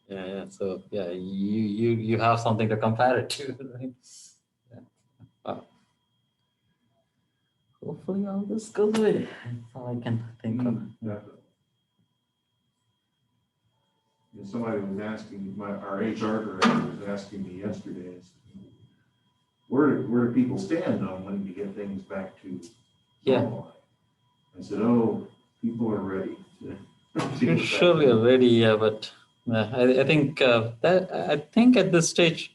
Yeah. So yeah, you have something to compare it to, right? Yeah. Wow. Hopefully all this goes away. That's all I can think of. Definitely. And somebody was asking, our HR director was asking me yesterday, where do people stand on wanting to get things back to normal? I said, oh, people are ready to Surely already, yeah, but I think I think at this stage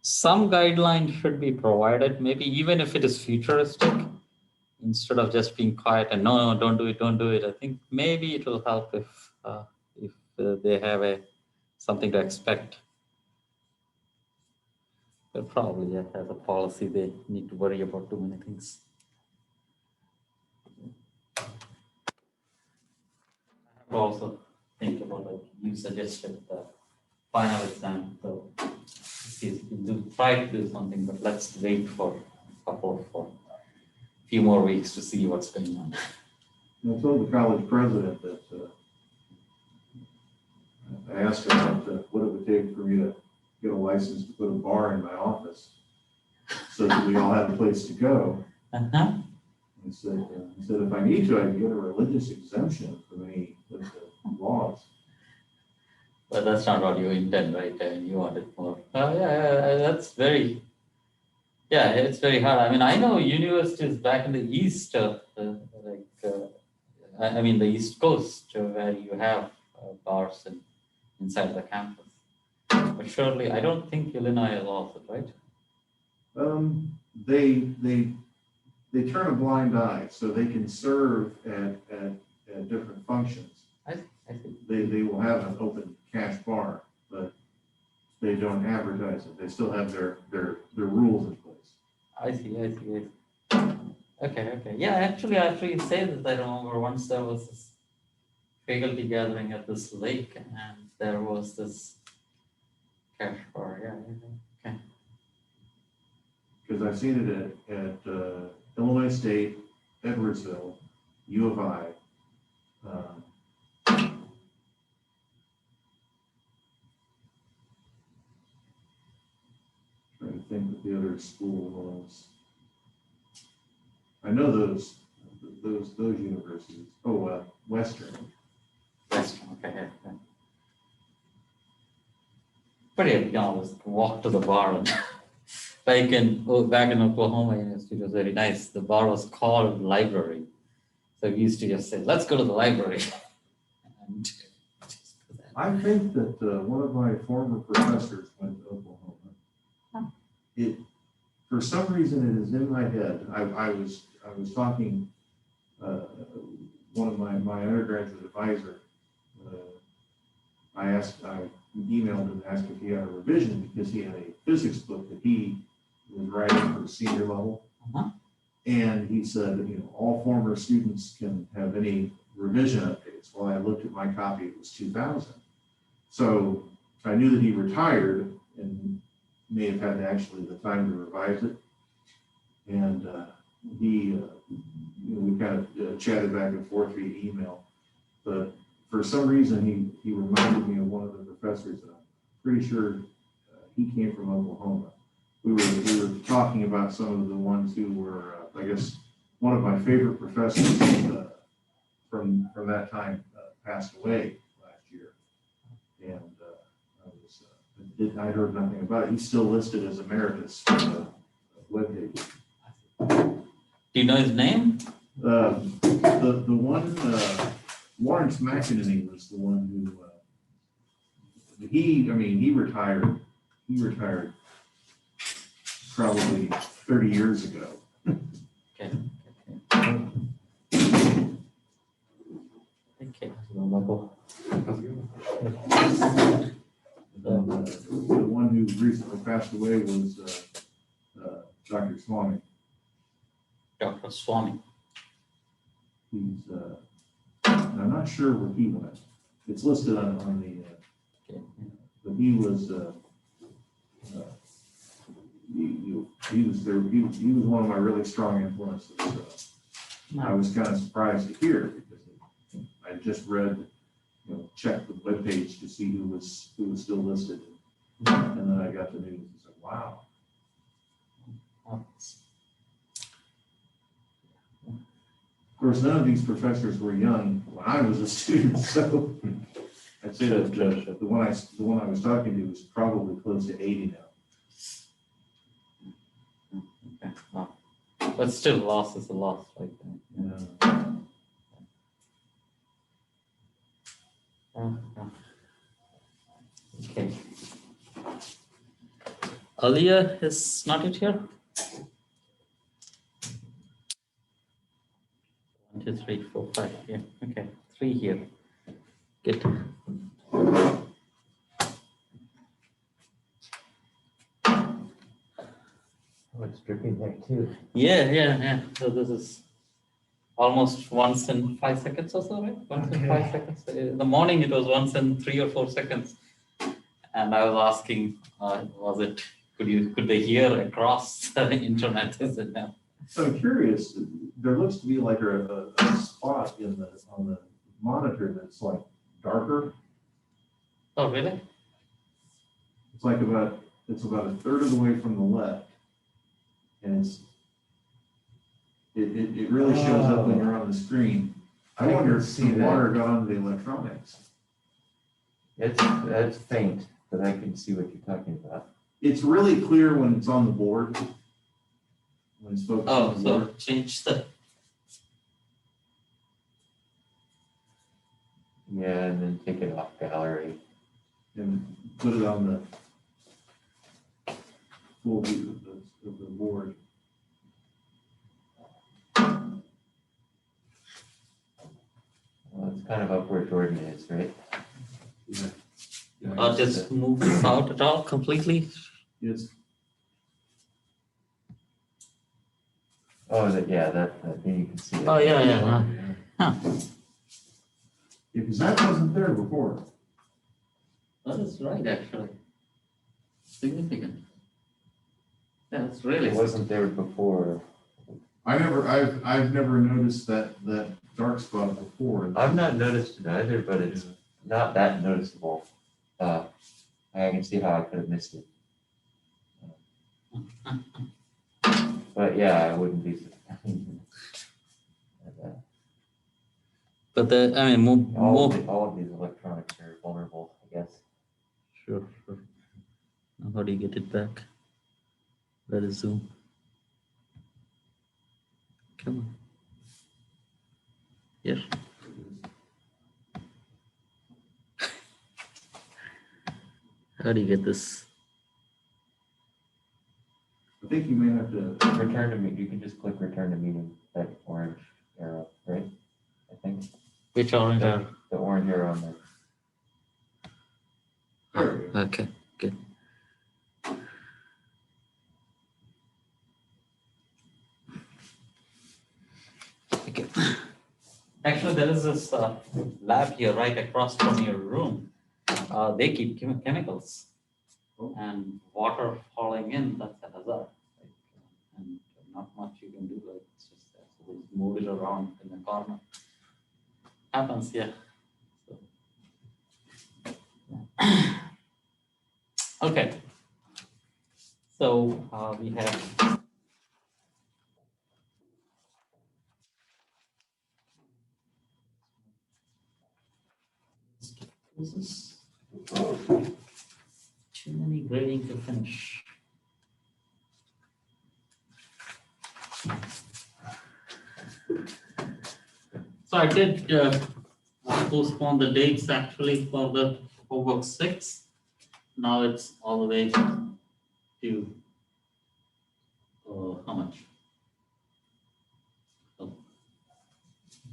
some guideline should be provided. Maybe even if it is futuristic, instead of just being quiet and no, don't do it. I think maybe it will help if they have something to expect. But probably, yeah, as a policy, they need to worry about too many things. Also think about, like you suggested, the final exam. So try to do something, but let's wait for a few more weeks to see what's going on. I told the college president that I asked him what it would take for me to get a license to put a bar in my office so that we all have a place to go. Uh-huh. He said, if I need to, I can get a religious exemption from any of the laws. But that's not what you intend, right? You want it more. That's very, it's very hard. I mean, I know universities back in the East, I mean, the East Coast, where you have bars inside the campus. But surely, I don't think Illinois allows it, right? They turn a blind eye, so they can serve at different functions. I see. They will have an open cash bar, but they don't advertise it. They still have their rules in place. I see. Okay. Yeah, actually, after you say this, I remember once there was this faculty gathering at this lake, and there was this cash bar. Yeah. Okay. Because I've seen it at Illinois State, Edwardsville, U of I. Trying to think what the other school was. I know those universities. Oh, Western. Okay. But yeah, you can always walk to the bar. And back in Oklahoma University, it was very nice. The bar was called library. So we used to just say, let's go to the library. And I think that one of my former professors went to Oklahoma. Huh. For some reason, it is in my head. I was talking, one of my undergraduate advisor, I emailed him and asked if he had a revision because he had a physics book that he was writing for the senior level. Uh-huh. And he said, all former students can have any revision updates. Well, I looked at my copy, it was 2000. So I knew that he retired and may have had actually the time to revise it. And we kind of chatted back and forth via email. But for some reason, he reminded me of one of the professors that I'm pretty sure he came from Oklahoma. We were talking about some of the ones who were, I guess, one of my favorite professors from that time passed away last year, and I heard nothing about it. He's still listed as emeritus on the webpage. Do you know his name? The one, Lawrence McEnany was the one who he retired. He retired probably 30 years ago. Okay. The one who recently passed away was Dr. Swami. Dr. Swami. He's, I'm not sure where he went. It's listed on the, but he was, he was there. He was one of my really strong influences. I was kind of surprised to hear because I just read, checked the webpage webpage to see who was still listed. And then I got the news and said, wow. Of course, none of these professors were young when I was a student, so I'd say that the one I was talking to was probably close to 80 now. Okay. Wow. But still, loss is a loss, right? Yeah. Okay. Alia is not yet here. 1, 2, 3, 4, 5. Yeah. Okay. 3 here. Good. Oh, it's dripping there too. Yeah. So this is almost once in 5 seconds or so, right? Once in 5 seconds. In the morning, it was once in 3 or 4 seconds. And I was asking, could they hear across the internet? Is it now? So I'm curious, there looks to be like a spot on the monitor that's like darker. Oh, really? It's like about a third of the way from the left. And it really shows up when you're on the screen. I wonder if the water got onto the electronics. That's faint, but I can see what you're talking about. It's really clear when it's on the board. When it's focused on the So board. change the. Yeah, and then take it off gallery. And put it on the full view of the board. Well, it's kind of up where Jordan is, right? Yeah. Just move this out at all completely. Yes. Oh, that thing you can see. Oh, yeah. Huh. Yeah, because that wasn't there before. That is right, actually. Significant. Yeah, it's really. It wasn't there before. I've never noticed that dark spot before. I've not noticed it either, but it's not that noticeable. I can see how I could have missed it. But yeah, I wouldn't be surprised. But All of these electronics are vulnerable, I guess. Sure. Now how do you get it back? Let us zoom. Come on. Here. How do you get this? I think you may have to. Return to meeting. You can just click return to meeting, that orange arrow, right? I think. Which orange arrow? The orange arrow on there. There we go. Okay, good. Okay. Actually, there is this lab here right across from your room. They keep chemicals and water falling in. That's a hazard. And not much you can do. Like it's just so move it around in the corner. Happens, yeah. Okay. So we have. This is too many grading to finish. So I did postpone the dates actually for the homework 6. Now it's all the way to how much? Oh.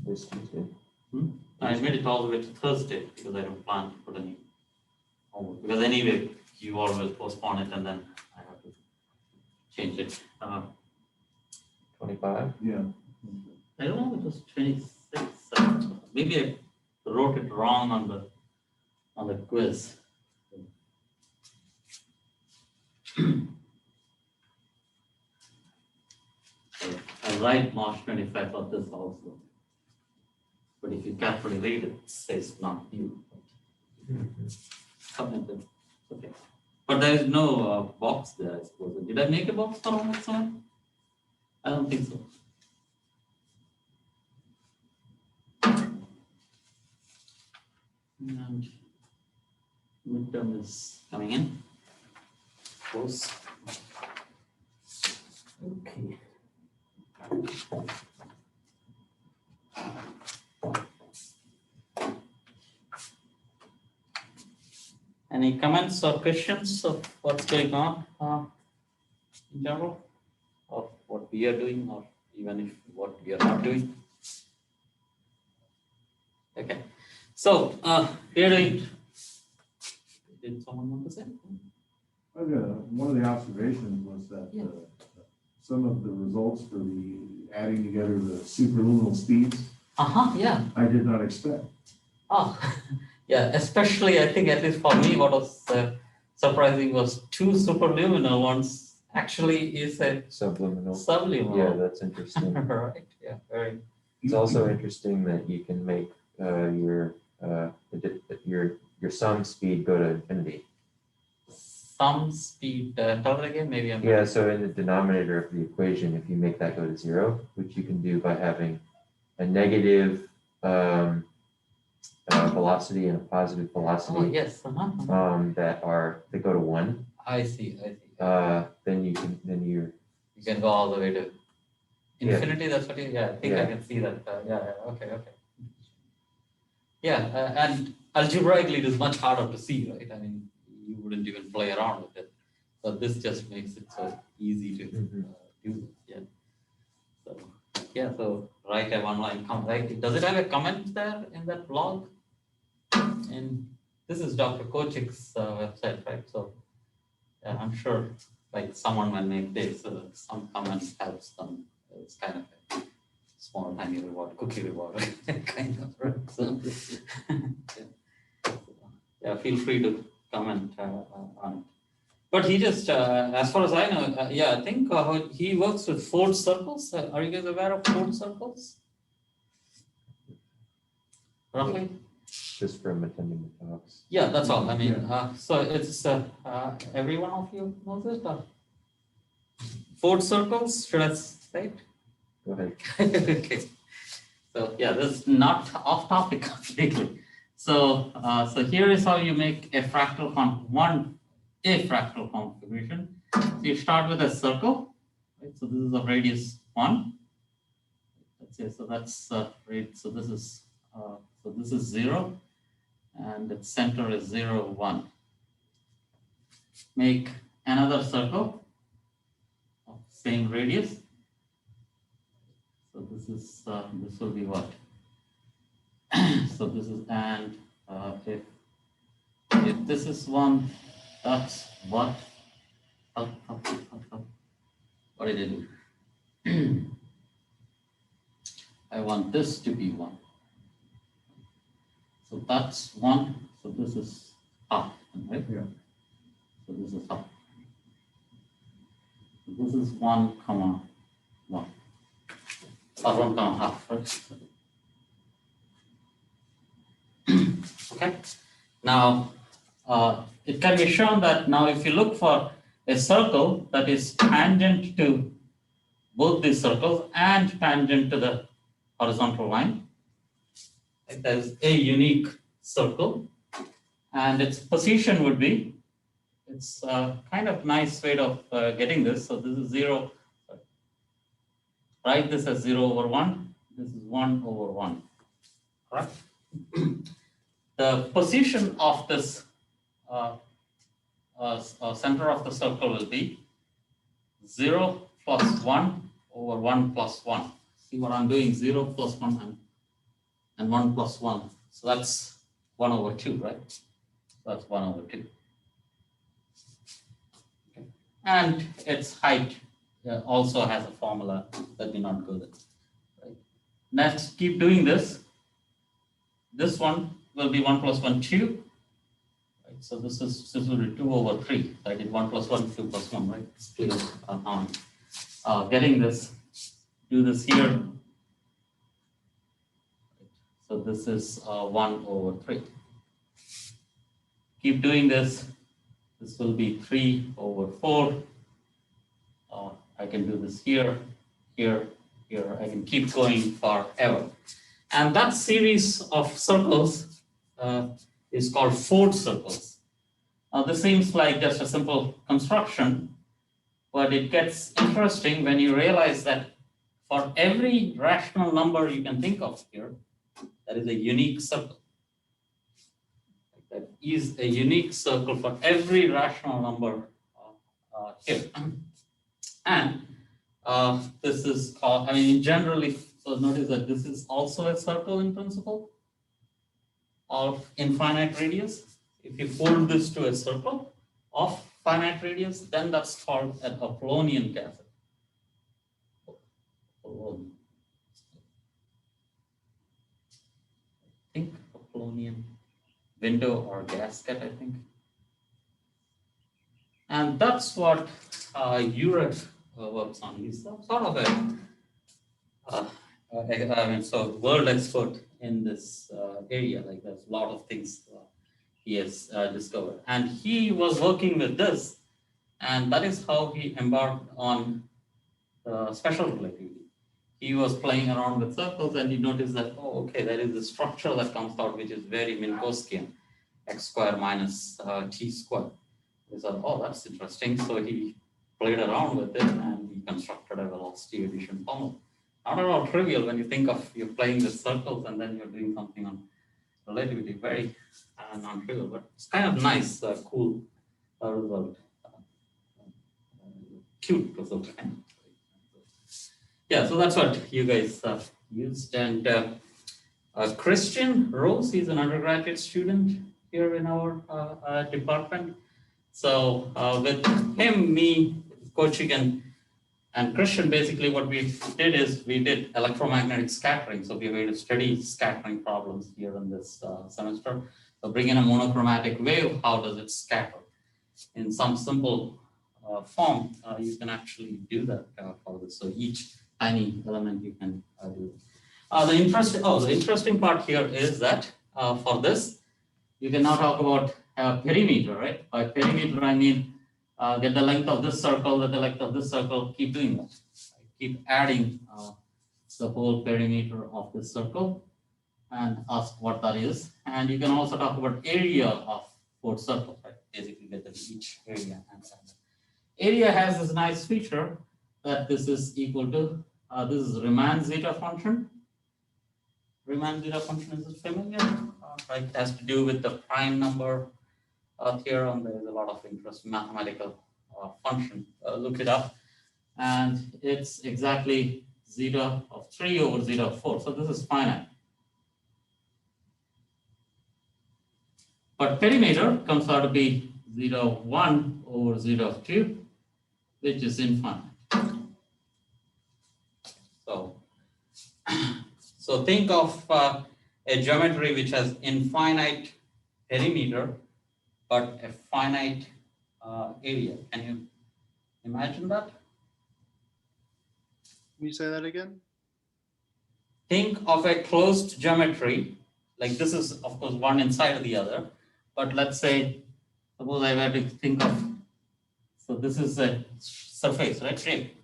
This Tuesday. I made it all the way to Thursday because I don't plan to put any homework. Because anyway, you all will postpone it and then I have to change it. 25? Yeah. I don't know, it was 26. Maybe I wrote it wrong on the quiz. I write March 25 for this also. But if you carefully read it, it says not due. commented. Okay. But there is no box there, I suppose. Did I make a box for all that side? I don't think so. And midterm is coming in. Of course. Okay. Any comments or questions of what's going on in general, of what we are doing, or even if what we are not doing? Okay, so we are doing. Did someone want to say? One of the observations was that Yeah. some of the results for the adding together the superluminal speeds, Yeah. I did not expect. Yeah, especially I think, at least for me, what was surprising was two superluminal ones actually is a Subliminal. subliminal. Yeah, that's interesting. Right. Yeah. Very. It's also interesting that you can make your sum speed go to infinity. Some speed. Tell it again. Maybe I'm. Yeah, so in the denominator of the equation, if you make that go to 0, which you can do by having a negative velocity and a positive velocity. Oh yes. That go to 1. I see. Then you can go all the way to Yeah. infinity. That's what you. Yeah, I think I Yeah. can see that. Okay. Yeah, and algebraically it is much harder to see, right? I mean, you wouldn't even play around with it. So this just makes it so easy to do this. Yeah. So write a one-line comment. Right? Does it have a comment there in that blog? And this is Dr. Kochik's website, right? So yeah, I'm sure like someone will make this. Some comment helps them. It's kind of a small tiny reward, cookie reward, kind of. Right? So, yeah, feel free to comment on it. But he just, as far as I know, I think he works with Ford circles. Are you guys aware of Ford circles? Roughly? just from attending the talks. Yeah, that's all. I mean, so it's every one of you knows it. Ford circles, should I say it? Go ahead. Okay. So yeah, this is not off topic completely. So here is how you make a fractal configuration. So you start with a circle, right? So this is of radius 1. Let's say so that's right. So this is 0, and its center is 0, 1. Make another circle of same radius. So this will be what? So this is, and if this is 1, that's what? What did I do? I want this to be 1. So that's 1. So this is half, right? Yeah. So this is half. So this is 1, 1. Or 1, half, right? Okay. Now, it can be shown that now if you look for a circle that is tangent to both these circles and tangent to the horizontal line, there is a unique circle, and its position would be, it's kind of nice way of getting this. So this is 0. Write this as 0 over 1. This is 1 over 1. Correct? The position of this center of the circle will be 0 plus 1 over 1 plus 1. See what I'm doing? 0 plus 1 and 1 plus 1. So that's 1 over 2, right? So that's 1 over 2. Okay. And its height also has a formula. Let me not go there. Right. Next, keep doing this. This one will be 1 plus 1, 2. Right. So this will be 2 over 3. So I did 1 plus 1, 2 plus 1, right? It's clear now. Getting this, do this here. So this is 1 over 3. keep doing this. This will be 3/4. I can do this here, here, here. I can keep going forever. And that series of circles is called Ford circles. Now, this seems like just a simple construction, but it gets interesting when you realize that for every rational number you can think of here, that is a unique circle. That is a unique circle for every rational number here. And this is called, I mean, generally, so notice that this is also a circle in principle of infinite radius. If you fold this to a circle of finite radius, then that's called an Apollonian gasket. I think Apollonian window or gasket, I think. And that's what Europe works on. He's sort of a world expert in this area. Like there's a lot of things he has discovered. And he was working with this, and that is how he embarked on special relativity. He was playing around with circles, and he noticed that, oh, okay, there is a structure that comes out which is very Minkowskian, x squared minus t squared. He said, oh, that's interesting. So he played around with it, and he constructed a velocity addition formula. Not at all trivial when you think of you're playing with circles and then you're doing something on relativity. Very non-trivial, but it's kind of nice, cool result. Cute result. Yeah, so that's what you guys used. And Christian Rose, he's an undergraduate student here in our department. So with him, me, coaching, and Christian, basically what we did is we did electromagnetic scattering. So we were to study scattering problems here in this semester. So bring in a monochromatic wave, how does it scatter? In some simple form, you can actually do that for this. So each tiny element you can do. The interesting part here is that for this, you can now talk about perimeter, right? By perimeter, I mean get the length of this circle, get the length of this circle, keep doing that. Keep adding the whole perimeter of this circle and ask what that is. And you can also talk about area of four circles, right? Basically get each area. And area has this nice feature that this is equal to, this is Riemann zeta function. Riemann zeta function, is it familiar? Right, it has to do with the prime number theorem. There is a lot of interest in mathematical function. Look it up. And it's exactly zeta of 3 over zeta of 4. So this is finite. But perimeter comes out to be zeta of 1 over zeta of 2, which is infinite. So think of a geometry which has infinite perimeter, but a finite area. Can you imagine that? Can you say that again? Think of a closed geometry, like this is, of course, one inside of the other, but let's say, suppose I were to think of, so this is a surface, right, shape.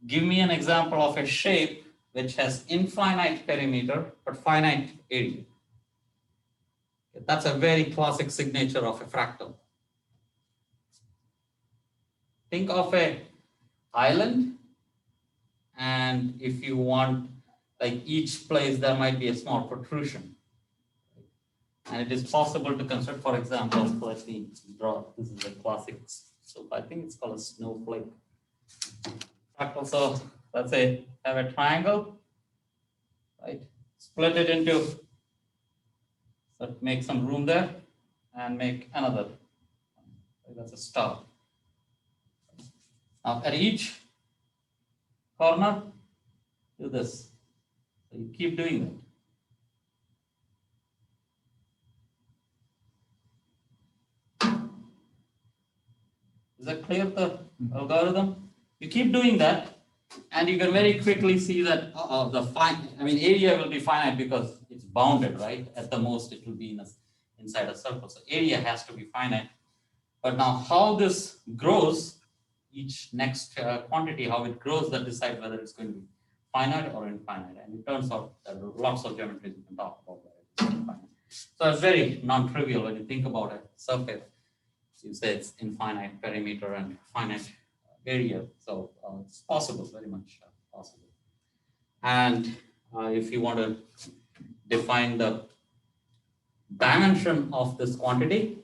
Give me an example of a shape which has infinite perimeter, but finite area. That's a very classic signature of a fractal. Think of a island, and if you want, like each place, there might be a small protrusion. And it is possible to construct, for example, let me draw, this is a classic, so I think it's called a snowflake fractal. So let's say have a triangle, right? Split it into, so make some room there and make another. That's a star. Now at each corner, do this. So you keep doing that. Is that clear, the algorithm? You keep doing that, and you can very quickly see that area will be finite because it's bounded, right? At the most, it will be inside a circle. So area has to be finite. But now how this grows, each next quantity, how it grows, that decides whether it's going to be finite or infinite. And it turns out there are lots of geometries we can talk about where it's infinite. So it's very non-trivial when you think about a surface. You say it's infinite perimeter and finite area. So it's possible, very much possible. And if you want to define the dimension of this quantity,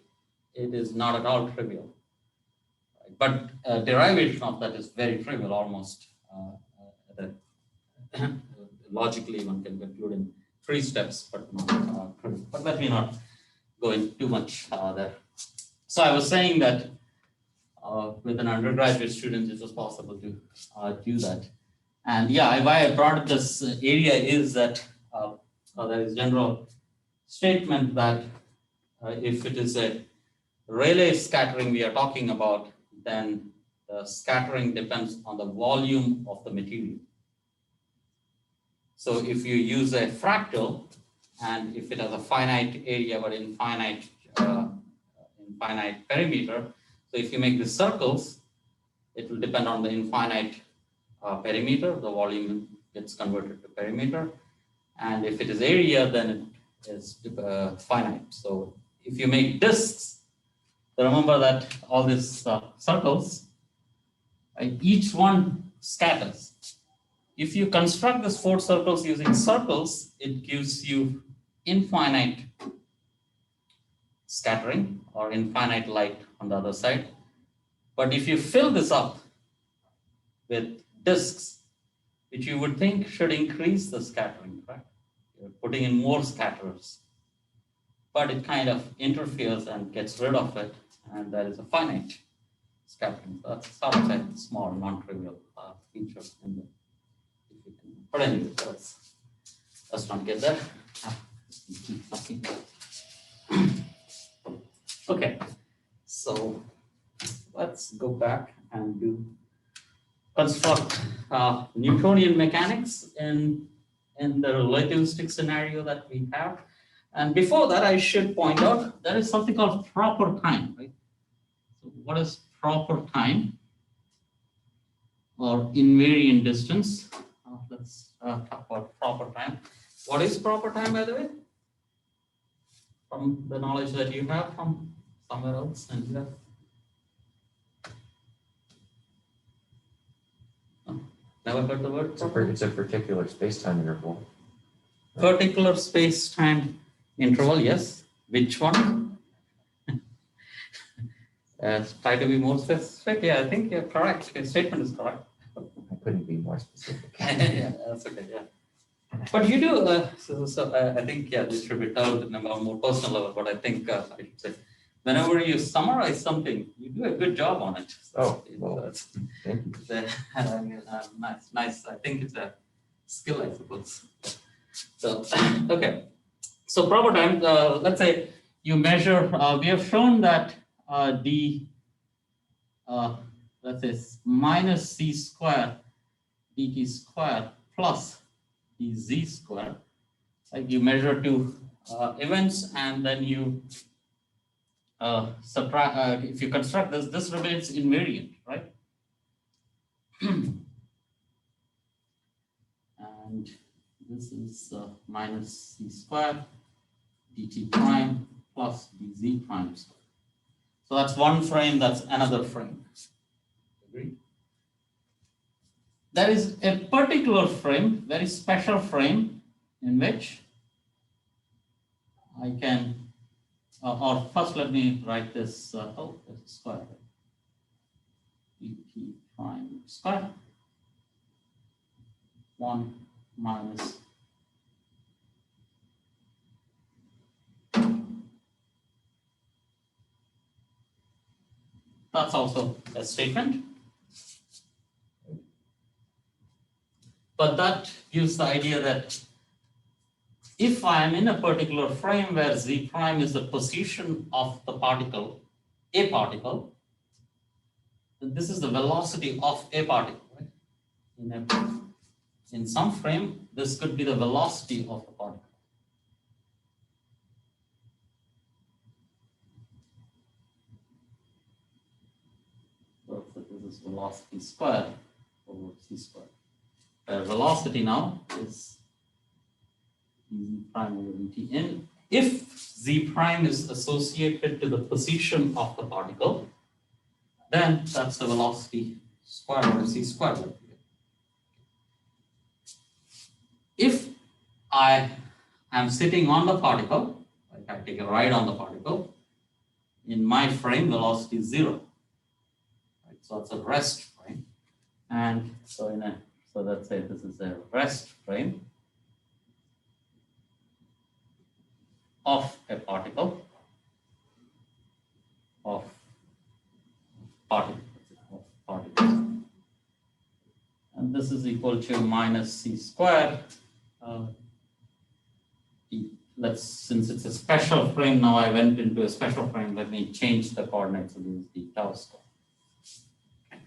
it is not at all trivial. But derivation of that is very trivial, almost logically one can conclude in 3 steps, but not trivial. But let me not go in too much there. So I was saying that with an undergraduate student, it was possible to do that. And yeah, why I brought up this area is that there is general statement that if it is a Rayleigh scattering we are talking about, then the scattering depends on the volume of the material. So if you use a fractal, and if it has a finite area but infinite perimeter, so if you make the circles, it will depend on the infinite perimeter, the volume gets converted to perimeter. And if it is area, then it is finite. So if you make disks, remember that all these circles, each one scatters. If you construct these 4 circles using circles, it gives you infinite scattering or infinite light on the other side. But if you fill this up with disks, which you would think should increase the scattering, right? You're putting in more scatterers, but it kind of interferes and gets rid of it, and there is a finite scattering. So that's sort of a small, non-trivial feature in the. But anyway, let's not get there. Okay, so let's go back and construct Newtonian mechanics in the relativistic scenario that we have. And before that, I should point out there is something called proper time, right? So what is proper time or invariant distance? Let's talk about proper time. What is proper time, by the way? From the knowledge that you have from somewhere else, and you have. Never heard the word? It's a particular space-time interval. Particular space-time interval, yes. Which one? Try to be more specific. Yeah, I think you're correct. Your statement is correct. I couldn't be more specific. Yeah, that's okay. Yeah. But you do, I think, yeah, this should be told on a more personal level, but I think I should say, whenever you summarize something, you do a good job on it. So well, thank you. Nice. I think it's a skill, I suppose. So, okay. So proper time, let's say you measure, we have shown that let's say minus c square dt square plus dz square. Like you measure 2 events, and then you subtract. If you construct this remains invariant, right? And this is minus c square dt prime plus dz prime square. So that's one frame, that's another frame. Agreed? There is a particular frame, very special frame, in which I can, or first let me write this, that's square, dt prime square, 1 minus that's also a statement. But that gives the idea that if I am in a particular frame where z prime is the position of the particle, a particle, then this is the velocity of a particle. Right? In some frame, this could be the velocity of the particle. is velocity squared over c squared. Where velocity now is z prime over dt. And if z prime is associated to the position of the particle, then that's the velocity squared over c squared. If I am sitting on the particle, like I take a ride on the particle, in my frame velocity is 0. Right? So it's a rest frame. And so let's say this is a rest frame of a particle of particles. And this is equal to minus c squared. Since it's a special frame, now I went into a special frame. Let me change the coordinates. So this is the tau square. Okay.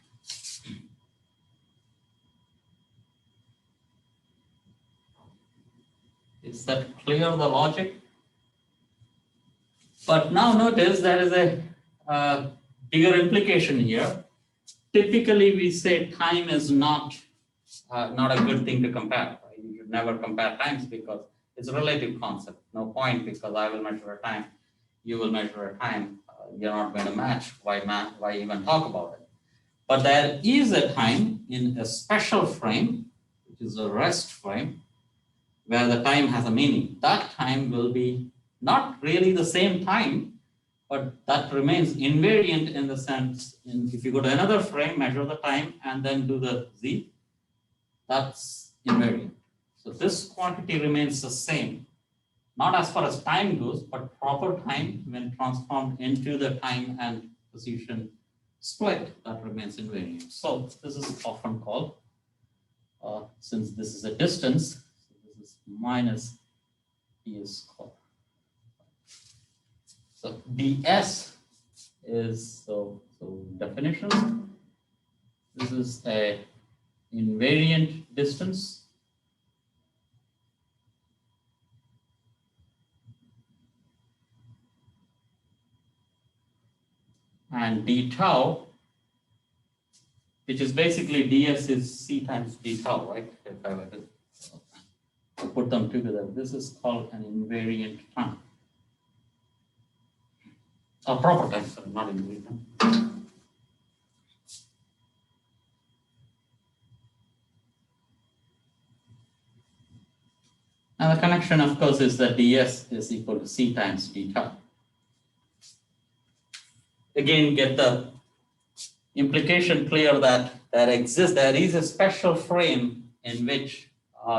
Is that clear, the logic? But now notice there is a bigger implication here. Typically, we say time is not a good thing to compare. Right? You should never compare times because it's a relative concept. No point, because I will measure a time, you will measure a time. You're not going to match. Why even talk about it? But there is a time in a special frame, which is a rest frame, where the time has a meaning. That time will be not really the same time, but that remains invariant in the sense, if you go to another frame, measure the time, and then do the z, that's invariant. So this quantity remains the same, not as far as time goes, but proper time when transformed into the time and position split, that remains invariant. So this is often called, since this is a distance, so this is minus ds squared. So ds is, so definition, this is a invariant distance and d tau, which is basically ds is c times d tau, right? If I were to put them together, this is called an invariant time. A proper time, sorry, not invariant time. And the connection, of course, is that ds is equal to c times d tau. Again, get the implication clear that there is a special frame in which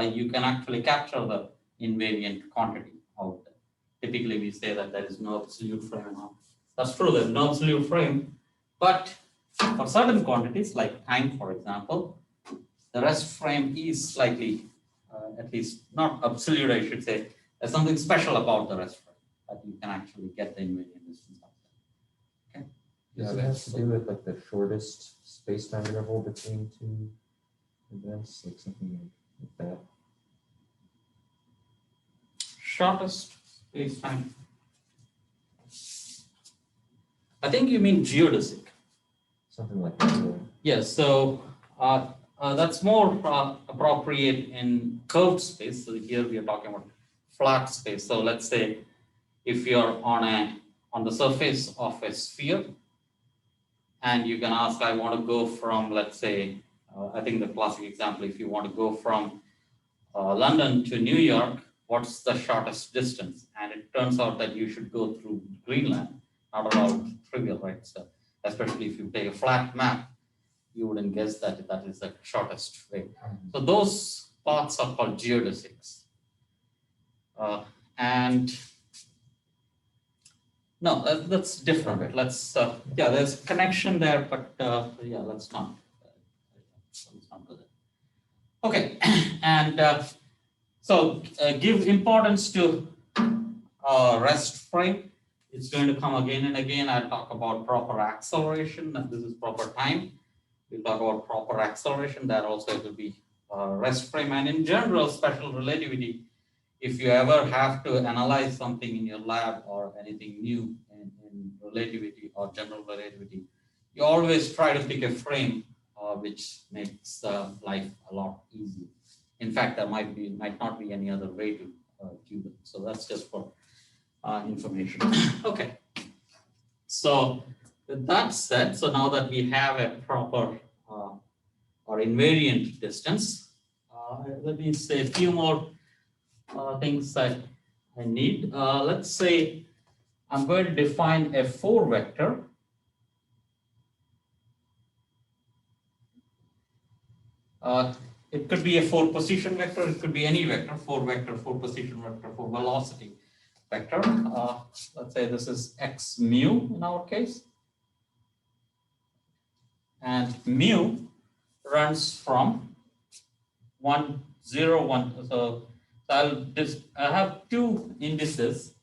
you can actually capture the invariant quantity out there. Typically, we say that there is no absolute frame and all. That's true, there's no absolute frame, but for certain quantities, like time, for example, the rest frame is slightly, at least not absolute, I should say. There's something special about the rest frame that you can actually get the invariant distance out there. Okay. Does it have to do with like the shortest space-time interval between two events, like something like that? Shortest space-time. I think you mean geodesic. Something like that. Yeah. Yes, so that's more appropriate in curved space. So here we are talking about flat space. So let's say if you're on the surface of a sphere, and you can ask, I want to go from, let's say, I think the classic example, if you want to go from London to New York, what's the shortest distance? And it turns out that you should go through Greenland. Not at all trivial, right? So especially if you take a flat map, you wouldn't guess that that is the shortest way. So those paths are called geodesics. And no, that's different. Okay. Let's, yeah, there's a connection there, but yeah, let's not do that. Okay, and so give importance to rest frame. It's going to come again and again. I'll talk about proper acceleration. This is proper time. We'll talk about proper acceleration. That also will be rest frame. And in general, special relativity, if you ever have to analyze something in your lab or anything new in relativity or general relativity, you always try to pick a frame which makes life a lot easier. In fact, there might not be any other way to cube it. So that's just for information. Okay. So with that said, so now that we have a proper or invariant distance, let me say a few more things that I need. Let's say I'm going to define a 4 vector. It could be a 4 position vector, it could be any vector, 4 vector, 4 position vector, 4 velocity vector. Let's say this is x mu in our case. And mu runs from 1, 0, 1. So I have 2 indices.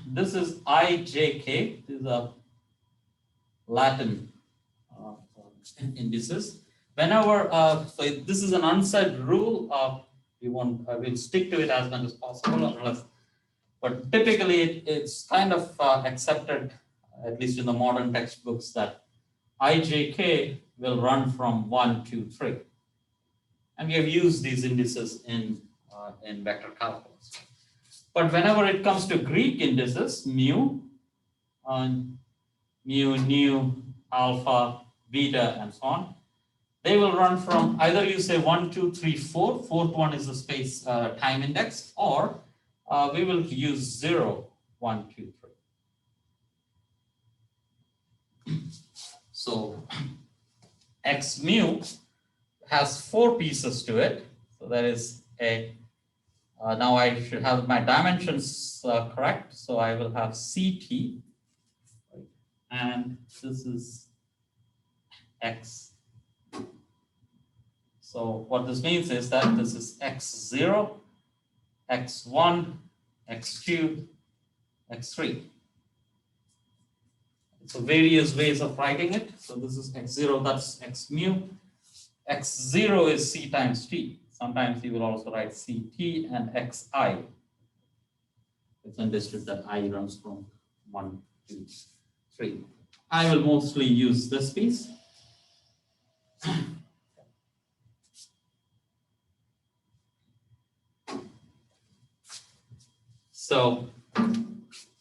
This is ijk, these are Latin indices. Whenever, so this is an unsaid rule, we will stick to it as much as possible, unless, but typically it's kind of accepted, at least in the modern textbooks, that ijk will run from 1 to 3. And we have used these indices in vector calculus. But whenever it comes to Greek indices, mu, nu, alpha, beta, and so on, they will run from either you say 1, 2, 3, 4, fourth one is the space time index, or we will use 0, 1, 2, 3. So x mu has 4 pieces to it. So there is a, now I should have my dimensions correct. So I will have CT, and this is x. So what this means is that this is x0, x1, x2, x3. So various ways of writing it. So this is x0, that's x mu. x0 is c times t. Sometimes you will also write ct, and xi. It's understood that I runs from 1 to 3. I will mostly use this piece. So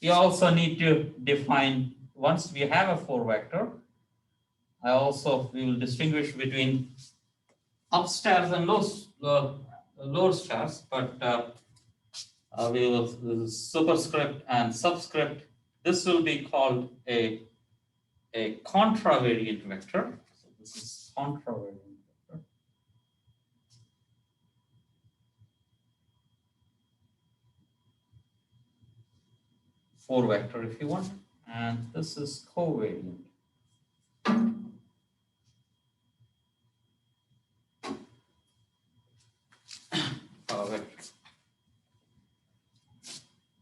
we also need to define, once we have a 4 vector, we will distinguish between upstairs and lower stairs, but we will, this is superscript and subscript. This will be called a contravariant vector. So this is contravariant vector. Four vector if you want, and this is covariant.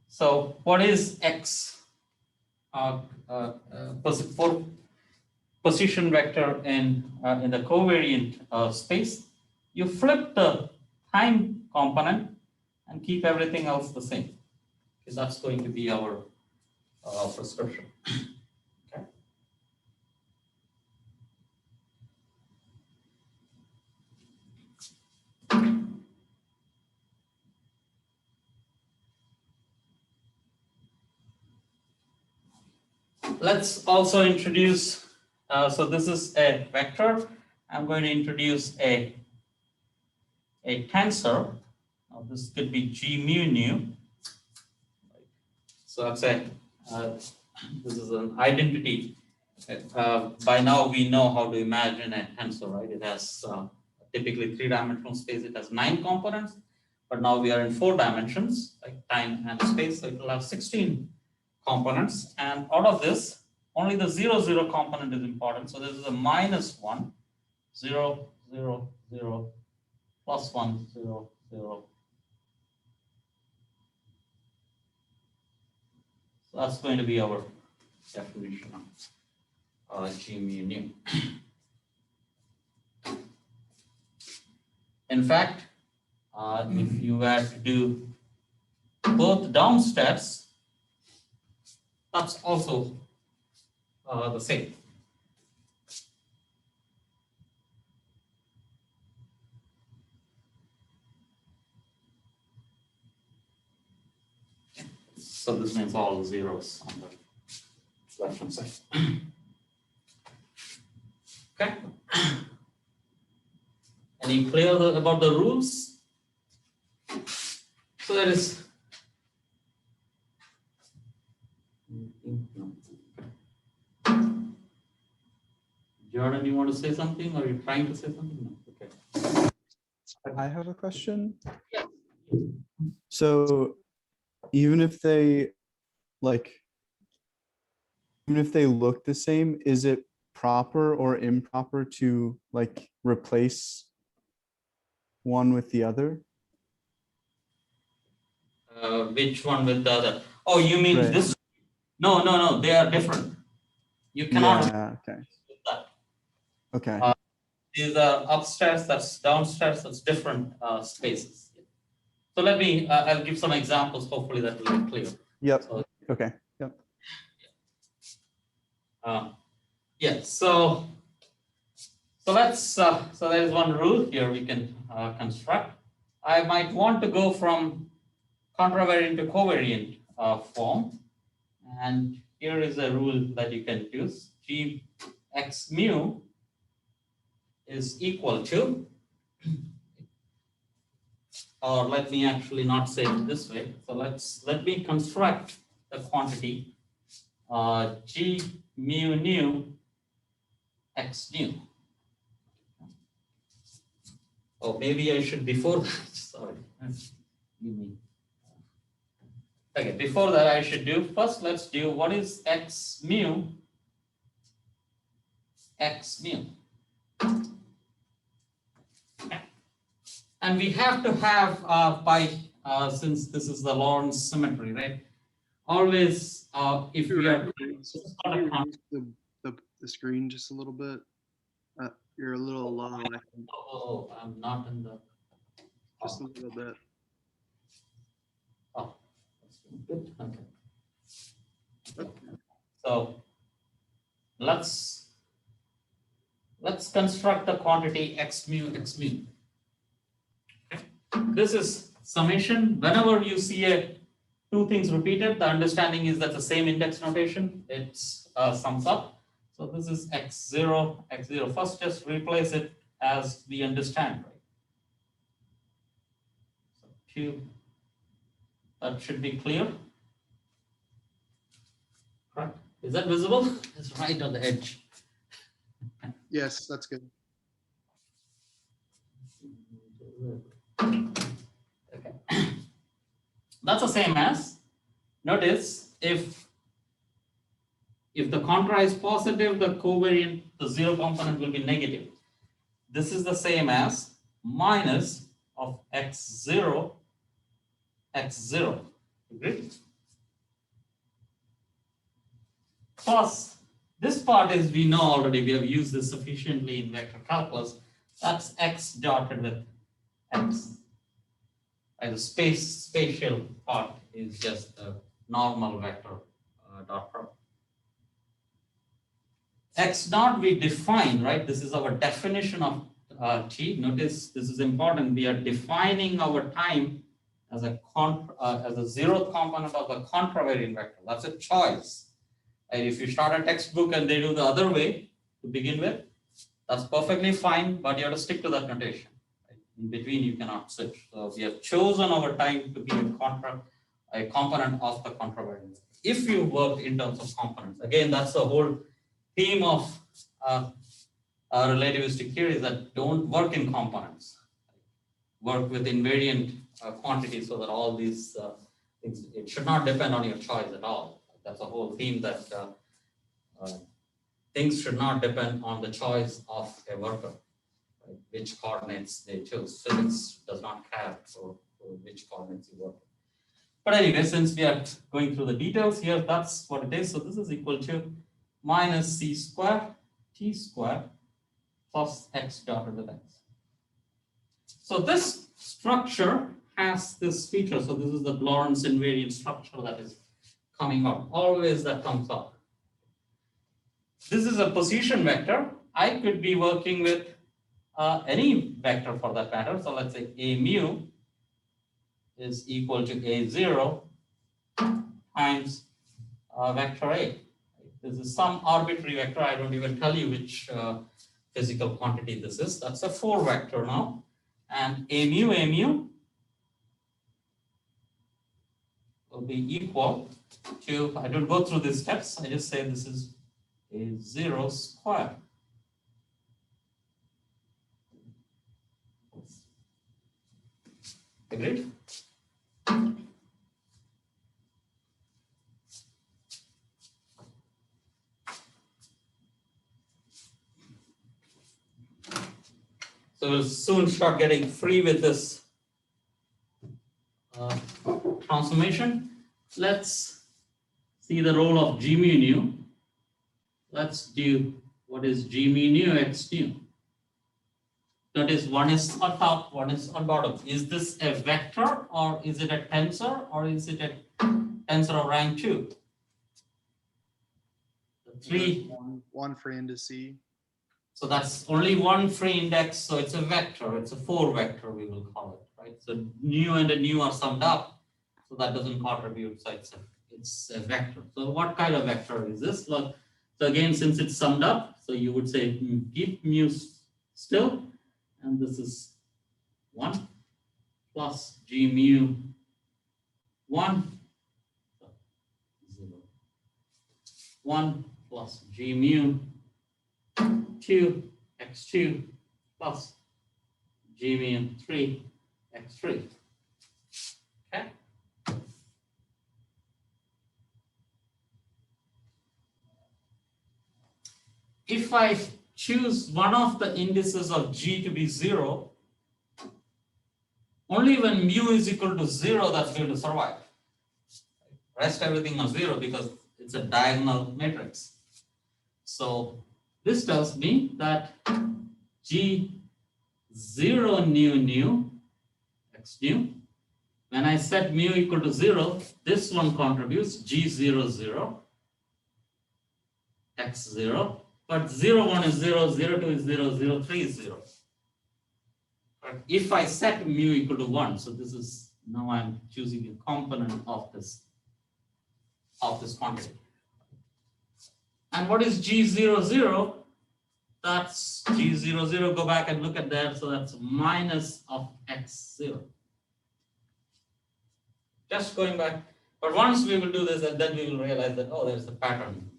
So what is x for position vector in the covariant space? You flip the time component and keep everything else the same. Okay, that's going to be our prescription. Okay. Let's also introduce, so this is a vector. I'm going to introduce a tensor. Now this could be G mu nu. So I'd say this is an identity. By now we know how to imagine a tensor, right? It has typically 3-dimensional space. It has 9 components, but now we are in 4 dimensions, like time and space. So it will have 16 components, and out of this, only the 0, 0 component is important. So this is a -1, 0, 0, 0, +1, 0, 0. So that's going to be our definition of G mu nu. In fact, if you were to do both downstairs, that's also the same. So this means all zeros on the left hand side. Okay. Any clear about the rules? So that is. Jordan, you want to say something, or are you trying to say something? No. Okay. I have a question. So even if they look the same, is it proper or improper to like replace one with the other? Which one with the other? Oh, you mean Right. this? No, they are different. You cannot Yeah, okay. do that. Okay. These are upstairs, that's downstairs, that's different spaces. So let me, I'll give some examples, hopefully that will be clear. Yep. So, Okay. Yep. yeah, so let's, so there is one rule here we can construct. I might want to go from contravariant to covariant form. And here is a rule that you can use. G x mu is equal to, or let me actually not say it this way. So let me construct the quantity G mu nu x nu. Oh, maybe I should before that, sorry. Give me. Okay, before that I should do, first let's do what is x mu. And we have to have since this is the Lorentz symmetry, right? Always, if we are the screen just a little bit. You're a little low. I think. Oh, I'm not in the. Just a little bit. Oh, that's good. Okay. Okay. So let's construct the quantity x mu. Okay. This is summation. Whenever you see two things repeated, the understanding is that the same index notation. It's sums up. So this is x0. First, just replace it as we understand, right? So Q. That should be clear. Correct. Is that visible? It's right on the edge. Yes, that's good. Okay. That's the same as, notice if the contra is positive, the covariant, the zero component will be negative. This is the same as minus of x0. Agree? Plus, this part is we know already, we have used this sufficiently in vector calculus. That's x dotted with x. And the spatial part is just the normal vector dot product. X naught we define, right? This is our definition of t. Notice this is important. We are defining our time as a zeroth component of the contravariant vector. That's a choice. And if you start a textbook and they do the other way to begin with, that's perfectly fine, but you have to stick to that notation. Right? In between, you cannot switch. So we have chosen our time to be a component of the contravariant. If you work in terms of components, again, that's the whole theme of relativistic theories, that don't work in components. Work with invariant quantities so that all these things, it should not depend on your choice at all. That's a whole theme, that things should not depend on the choice of a worker, right? Which coordinates they choose. Physics does not care for which coordinates you work. But anyway, since we are going through the details here, that's what it is. So this is equal to minus c square t square plus x dotted with x. So this structure has this feature. So this is the Lorentz invariant structure that is coming up. Always that comes up. this is a position vector. I could be working with any vector for that matter. So let's say a mu is equal to a0 times vector A. This is some arbitrary vector. I don't even tell you which physical quantity this is. That's a 4 vector now. And a mu will be equal to, I don't go through these steps, I just say this is a0 square. Agreed? So we'll soon start getting free with this transformation. Let's see the role of G mu nu. Let's do what is G mu nu x nu. That is, one is on top, one is on bottom. Is this a vector or is it a tensor or is it a tensor of rank 2? The three. One free indice. So that's only one free index. So it's a vector. It's a 4 vector, we will call it, right? So nu and a nu are summed up. So that doesn't contribute. So it's a vector. So what kind of vector is this? Look, so again, since it's summed up, so you would say keep mu still. And this is 1 plus G mu 1, 0. 1 plus G mu 2 x2 plus G mu 3 x3. Okay. If I choose one of the indices of G to be 0, only when mu is equal to 0 that's going to survive. Rest everything on 0 because it's a diagonal matrix. So this tells me that G 0 nu x nu, when I set mu equal to 0, this one contributes G 0 0 x 0. But 0, 1 is 0, 0, 2 is 0, 0, 3 is 0. But if I set mu equal to 1, so this is, now I'm choosing a component of this quantity. And what is G 0, 0? That's G 0, 0, go back and look at that, so that's minus of x 0. Just going back, but once we will do this, and then we will realize that, oh, there's a pattern.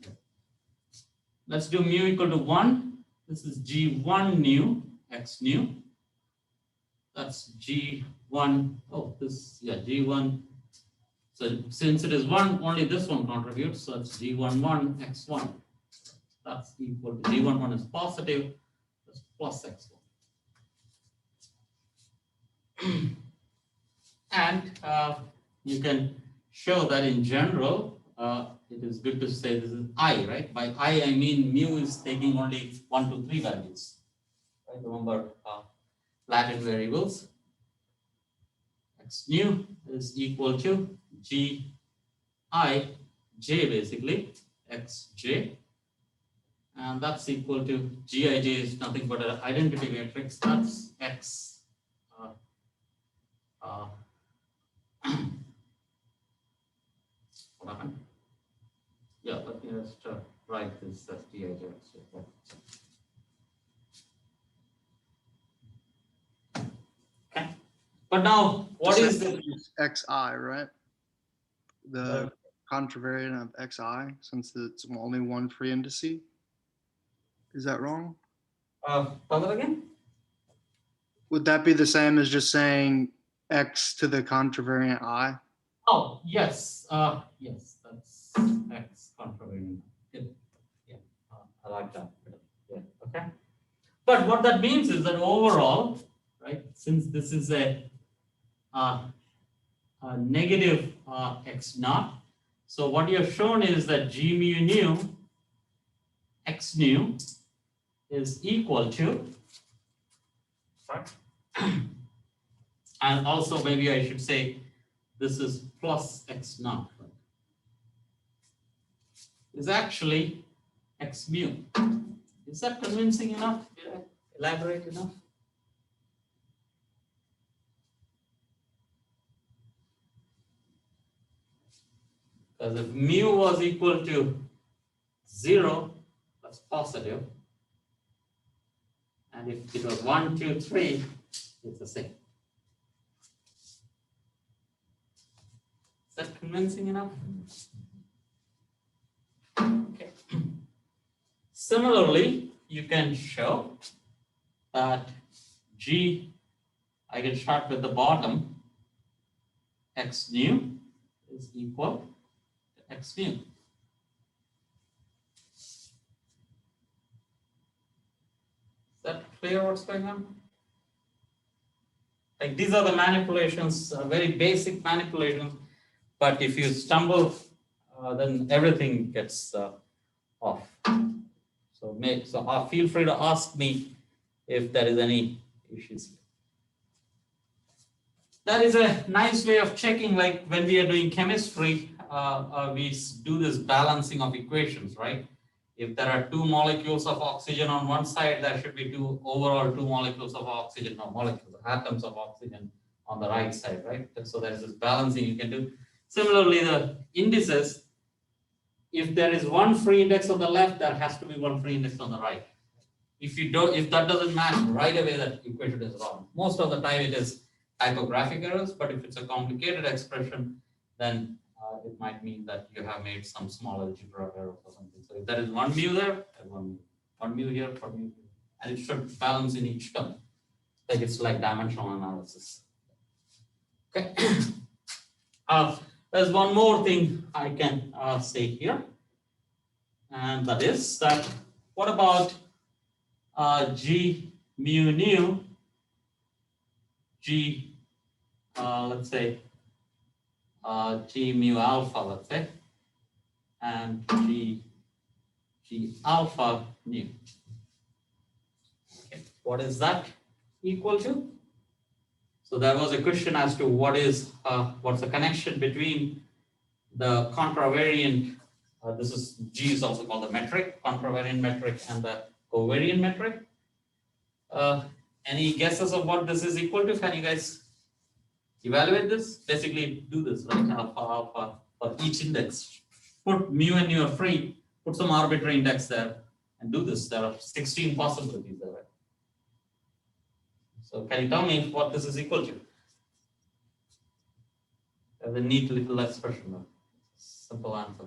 Let's do mu equal to 1. This is G1 nu, x nu. That's G1, oh, this, yeah, G1. So since it is 1, only this one contributes. So it's G11 x1. That's equal to G11 is positive, that's plus x1. And you can show that in general, it is good to say this is I, right? By I mean mu is taking only 1, 2, 3 values. Right? Remember Latin variables. X nu is equal to G I j basically, xj. And that's equal to Gij is nothing but an identity matrix. That's x. What happened? Yeah, let me just write this as Gij. Okay. But now, what is the xi, right? The contravariant of xi, since it's only one free indice. Is that wrong? tell it again? Would that be the same as just saying x to the contravariant I? Oh, yes. Yes, that's x contravariant. Good. Yeah, I like that. Yeah, okay. But what that means is that overall, right, since this is a negative x naught, so what you have shown is that G mu nu x nu is equal to, right? And also maybe I should say this is plus x naught, right? Is actually x mu. Is that convincing enough? Did I elaborate enough? Because if mu was equal to 0, that's positive. And if it was 1, 2, 3, it's the same. Is that convincing enough? Okay. Similarly, you can show that G, I can start with the bottom, x nu is equal to x mu. Is that clear what's going on? Like these are the manipulations, very basic manipulations, but if you stumble, then everything gets off. So feel free to ask me if there is any issues. That is a nice way of checking, like when we are doing chemistry, we do this balancing of equations, right? If there are 2 molecules of oxygen on one side, there should be overall 2 molecules of oxygen, or molecules, atoms of oxygen on the right side, right? And so there's this balancing you can do. Similarly, the indices, if there is one free index on the left, there has to be one free index on the right. If that doesn't match, right away that equation is wrong. Most of the time it is typographic errors, but if it's a complicated expression, then it might mean that you have made some small algebra error or something. So if there is one mu there, one mu here, one mu here, and it should balance in each term. Like it's like dimensional analysis. Okay. There's one more thing I can say here, and that is that what about G mu nu, G, let's say G mu alpha, let's say, and G alpha nu. Okay. What is that equal to? So there was a question as to what's the connection between the contravariant, this is G is also called the metric, contravariant metric, and the covariant metric. Any guesses of what this is equal to? Can you guys evaluate this? Basically do this, right? Alpha for each index. Put mu and nu are free, put some arbitrary index there and do this. There are 16 possibilities there, right? So can you tell me what this is equal to? There's a neat little expression, simple answer.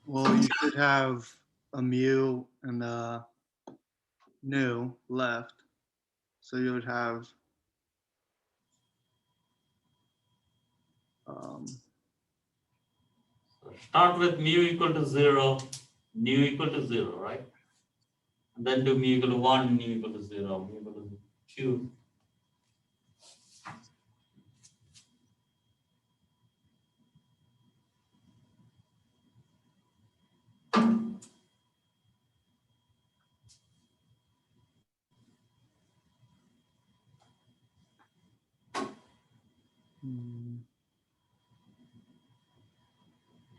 Well, you could have a mu and a nu left. So you would have So start with mu equal to 0, nu equal to 0, right? And then do mu equal to 1, nu equal to 0, mu equal to 2.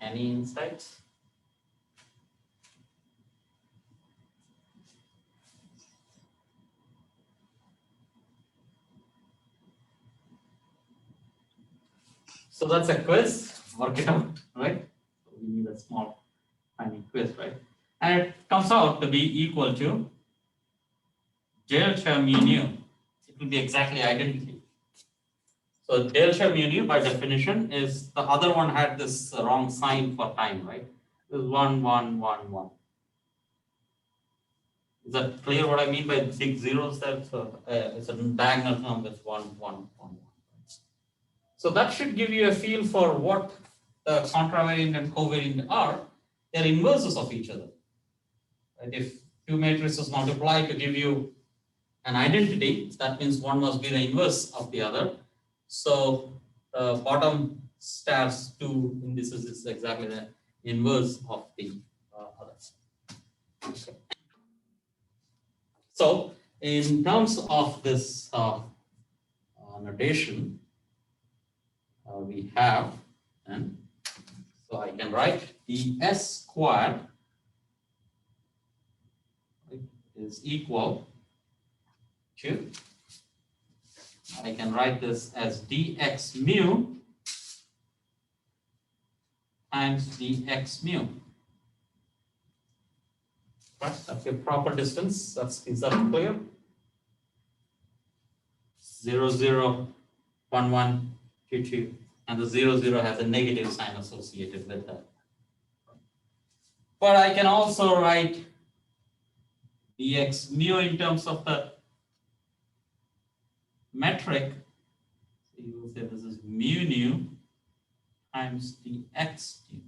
Any insights? So that's a quiz, work it out, right? So we need a small, tiny quiz, right? And it comes out to be equal to delta mu nu. It will be exactly identity. So delta mu nu by definition is, the other one had this wrong sign for time, right? This is 1, 1, 1, 1. Is that clear what I mean by big zeros there? So it's a diagonal term with 1, 1, 1, 1. So that should give you a feel for what the contravariant and covariant are. They're inverses of each other. Right? If two matrices multiply to give you an identity, that means one must be the inverse of the other. So the bottom stairs 2 indices is exactly the inverse of the other. Okay. So in terms of this notation, we have, and so I can write ds squared is equal to, I can write this as dx mu times dx mu. Right, that's your proper distance. Is that clear? 0, 0, 1, 1, 2, 2, and the 0, 0 has a negative sign associated with that. But I can also write dx mu in terms of the metric. So you will say this is mu nu times dx nu.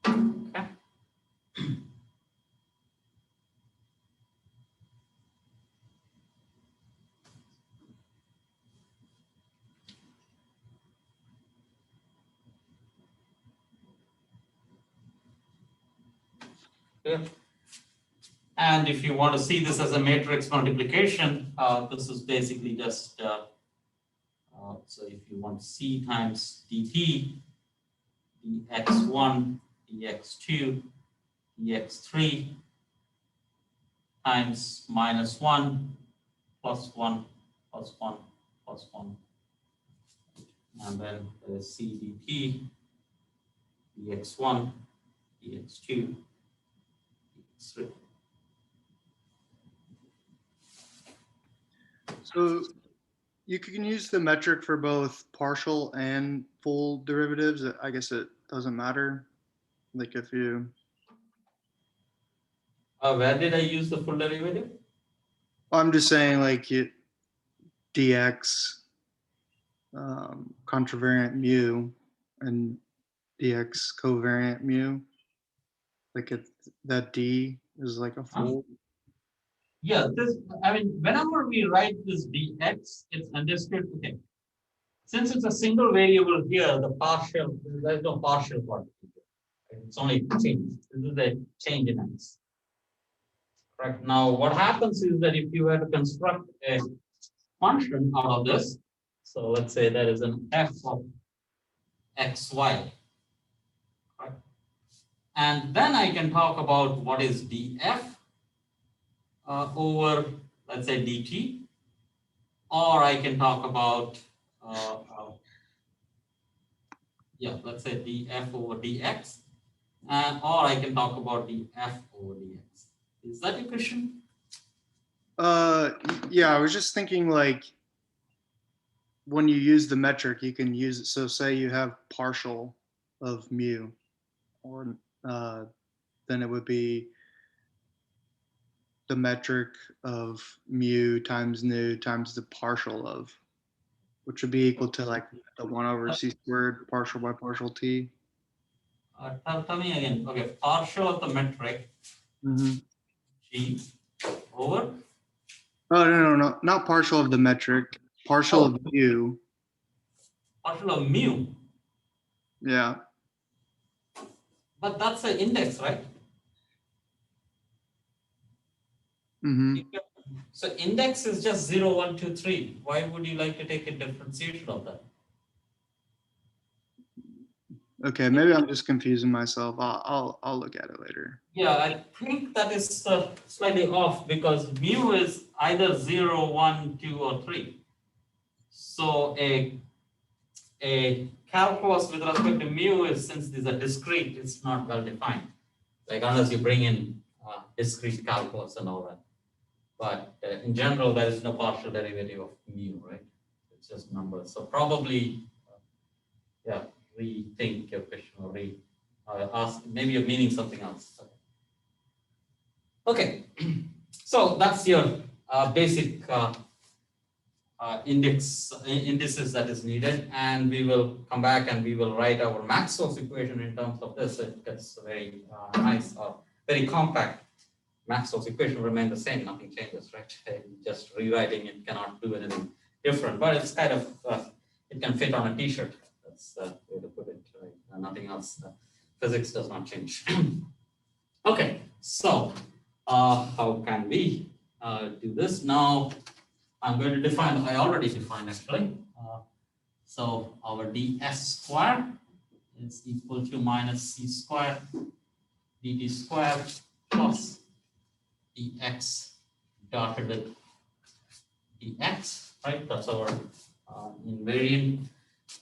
Okay. Clear? And if you want to see this as a matrix multiplication, this is basically just, so if you want C times dt, dx1, dx2, dx3 times -1 plus 1 plus 1 plus 1. And then there is C dt, dx1, dx2, dx3. So you can use the metric for both partial and full derivatives. I guess it doesn't matter. Like if you, Where did I use the full derivative? I'm just saying like dx contravariant mu and dx covariant mu. Like if that d is like a full. Yeah, I mean, whenever we write this dx, it's understood, okay. Since it's a single variable here, there's no partial quantity. It's only change. This is a change in x. Correct. Now, what happens is that if you were to construct a function out of this, so let's say there is an f of xy, right? And then I can talk about what is df over, let's say, dt, or I can talk about, let's say df over dx, or I can talk about df over dx. Is that your question? Yeah, I was just thinking like when you use the metric, you can use it. So say you have partial of mu, or then it would be the metric of mu times nu times the partial of, which would be equal to like the 1 over c squared partial by partial t. Tell me again. Okay, partial of the metric g over. Oh no, not partial of the metric. Partial of mu. Partial of mu. Yeah. But that's an index, right? So index is just 0, 1, 2, 3. Why would you like to take a differentiation of that? Okay, maybe I'm just confusing myself. I'll look at it later. Yeah, I think that is slightly off because mu is either 0, 1, 2, or 3. So a calculus with respect to mu is, since these are discrete, it's not well defined. Like unless you bring in discrete calculus and all that. But in general, there is no partial derivative of mu, right? It's just numbers. So probably, rethink your question or ask, maybe you're meaning something else. Okay, so that's your basic indices that is needed, and we will come back and we will write our Maxwell's equation in terms of this. It gets very nice or very compact. Maxwell's equation remain the same, nothing changes, right? Just rewriting it cannot do anything different, but it's kind of, it it can fit on a t-shirt. That's the way to put it, right? Nothing else. Physics does not change. Okay, so how can we do this? Now I'm going to define, I already defined actually. So our ds square is equal to minus c square dt square plus dx dotted with dx, right? That's our invariant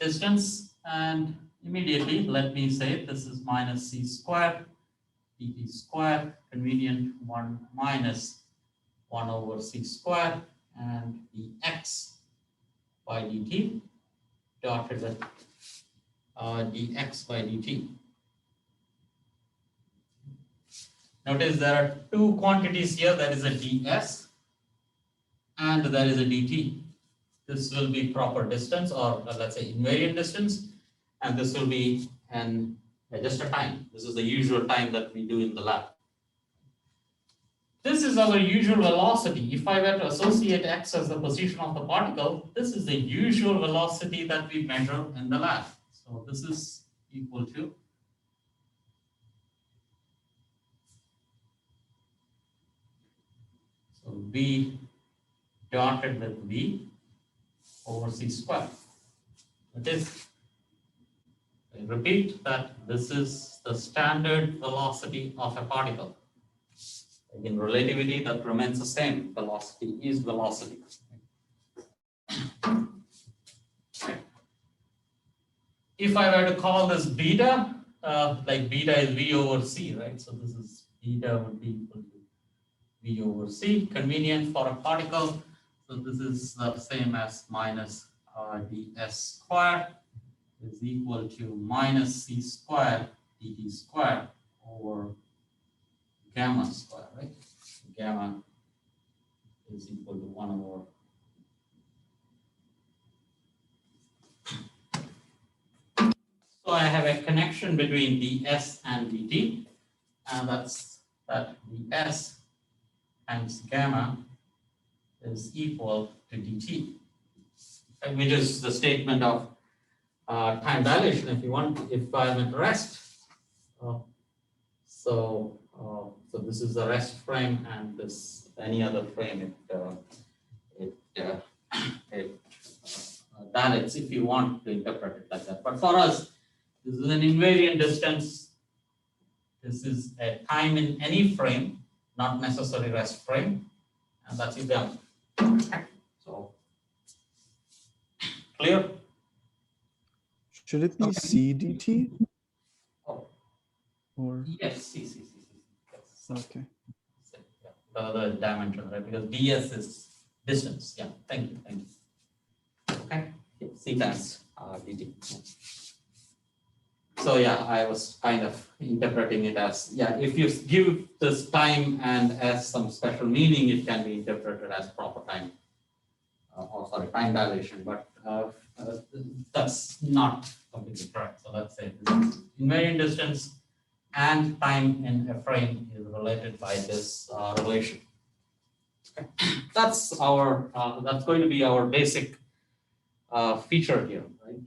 distance. And immediately, let me say this is minus c square dt square, convenient 1 minus 1 over c square, and dx by dt dotted with dx by dt. Notice there are two quantities here. There is a ds and there is a dt. This will be proper distance, or let's say invariant distance, and this will be just a time. This is the usual time that we do in the lab. This is our usual velocity. If I were to associate x as the position of the particle, this is the usual velocity that we measure in the lab. So this is equal to v dotted with v over c square. That is, I repeat that this is the standard velocity of a particle. In relativity, that remains the same. Velocity is velocity. If I were to call this beta, like beta is v over c, right? So this is beta would be equal to v over c, convenient for a particle. So this is the same as minus ds square is equal to minus c square dt square over gamma square, right? Gamma is equal to 1 over. So I have a connection between ds and dt, and that's that ds times gamma is equal to dt, which is the statement of time dilation. If you want, if I'm at rest, so this is the rest frame, and this any other frame it dilates if you want to interpret it like that. But for us, this is an invariant distance. This is a time in any frame, not necessarily rest frame, and that's it done. So clear? Should it be c dt? Oh, Or yes, see. Yes. okay. The dimension, right? Because ds is distance. Yeah, thank you. Okay, c times dt. So yeah, I was kind of interpreting it as, yeah, if you give this time and as some special meaning, it can be interpreted as proper time, or sorry, time dilation, but that's not completely correct. So let's say invariant distance and time in a frame is related by this relation. Okay. That's going to be our basic feature here, right?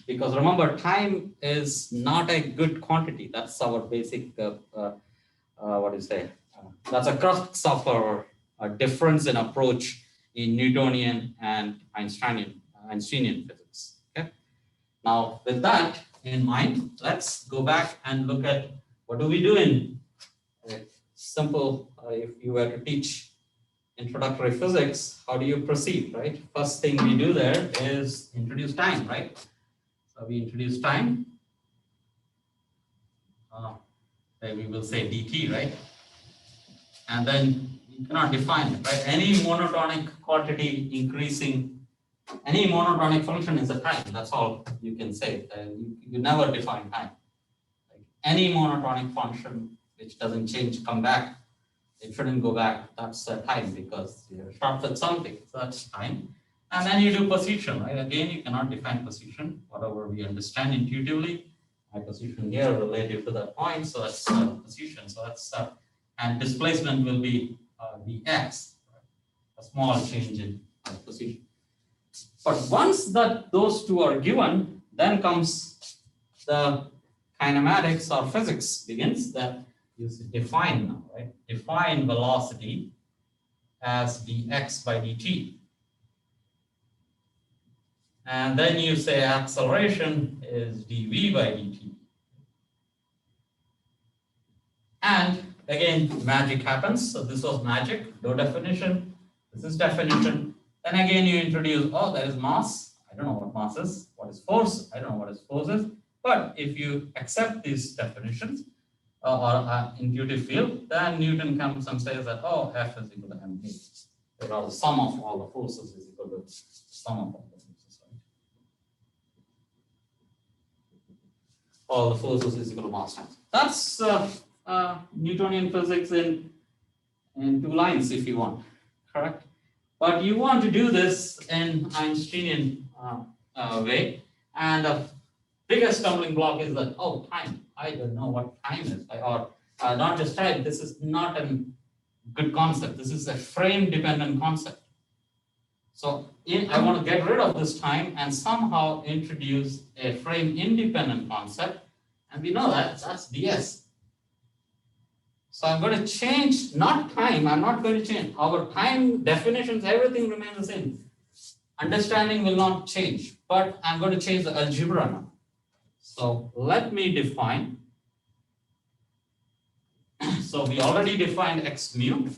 Because remember, time is not a good quantity. That's our basic, what do you say? That's a crux of our difference in approach in Newtonian and Einsteinian physics. Okay. Now, with that in mind, let's go back and look at what do we do in simple. If you were to teach introductory physics, how do you proceed, right? First thing we do there is introduce time, right? So we introduce time. We will say dt, right? And then you cannot define it, right? Any monotonic quantity increasing, any monotonic function is a time. That's all you can say. You never define time. Like any monotonic function which doesn't change, come back, it shouldn't go back. That's time because you're short with something. So that's time. And then you do position, right? Again, you cannot define position. Whatever we understand intuitively, my position here relative to that point. So that's position. So that's and displacement will be dx, right? A small change in position. But once that those two are given, then comes the kinematics or physics begins, that you define now, right? Define velocity as dx by dt. And then you say acceleration is dv by dt. And again, magic happens. So this was magic, no definition. This is definition. Then again, you introduce, oh, there is mass. I don't know what mass is. What is force? I don't know what is force is. But if you accept these definitions or intuitive field, then Newton comes and says that, oh, F is equal to mv. Or the sum of all the forces is equal to the sum of all the forces, right? All the forces is equal to mass times. That's Newtonian physics in 2 lines, if you want, correct? But you want to do this in Einsteinian way, and the biggest stumbling block is that, oh, time. I don't know what time is, or not just time. This is not a good concept. This is a frame-dependent concept. So I want to get rid of this time and somehow introduce a frame-independent concept, and we know that that's ds. So I'm going to change, not time, I'm not going to change. Our time definitions, everything remains the same. Understanding will not change, but I'm going to change the algebra now. So let me define. So we already defined x mu.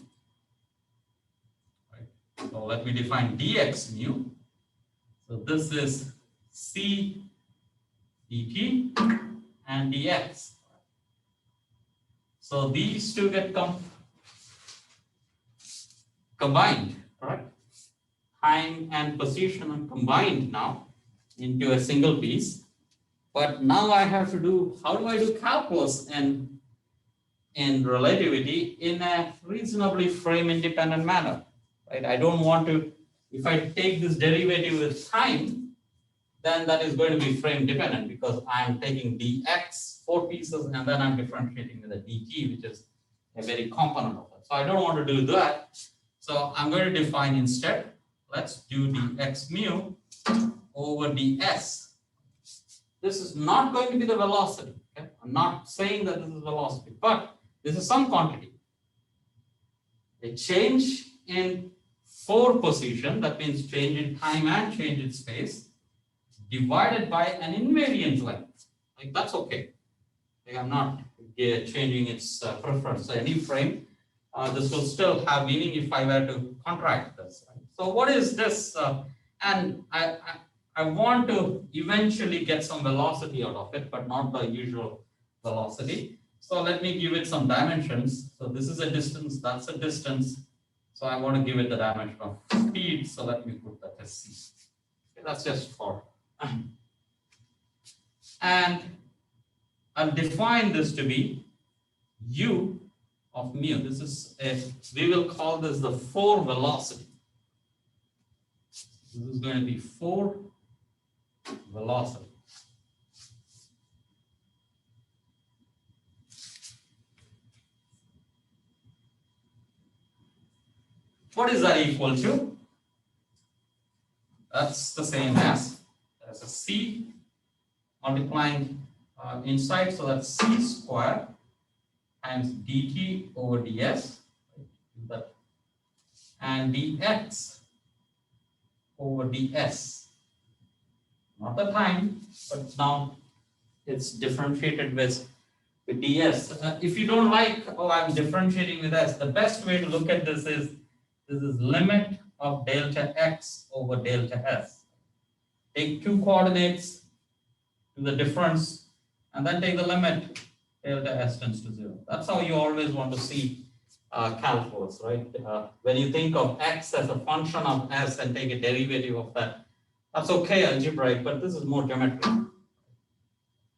Right. So let me define dx mu. So this is c dt and dx. So these two get combined, correct? Time and position are combined now into a single piece. But now I have to do, how do I do calculus in relativity in a reasonably frame-independent manner, right? I don't want to, if I take this derivative with time, then that is going to be frame-dependent because I'm taking dx 4 pieces and then I'm differentiating with a dt, which is a very component of it. So I don't want to do that. So I'm going to define instead, let's do dx mu over ds. This is not going to be the velocity. Okay? I'm not saying that this is velocity, but this is some quantity. A change in 4 position, that means change in time and change in space, divided by an invariant length. Like that's okay. Like I'm not changing its preference. So any frame, this will still have meaning if I were to contract this. Right? So what is this? And I want to eventually get some velocity out of it, but not the usual velocity. So let me give it some dimensions. So this is a distance, that's a distance. So I want to give it the dimension of speed. So let me put that as c. Okay, that's just for. And I'll define this to be u of mu. This is we will call this the 4 velocity. This is going to be 4 velocity. What is that equal to? That's the same as a c multiplying inside, so that's c square times dt over ds, and dx over ds. Not the time, but now it's differentiated with ds. If you don't like, oh, I'm differentiating with s, the best way to look at this is limit of delta x over delta s. Take 2 coordinates to the difference, and then take the limit delta s tends to 0. That's how you always want to see calculus, right? When you think of x as a function of s and take a derivative of that, that's okay algebraic, but this is more geometric.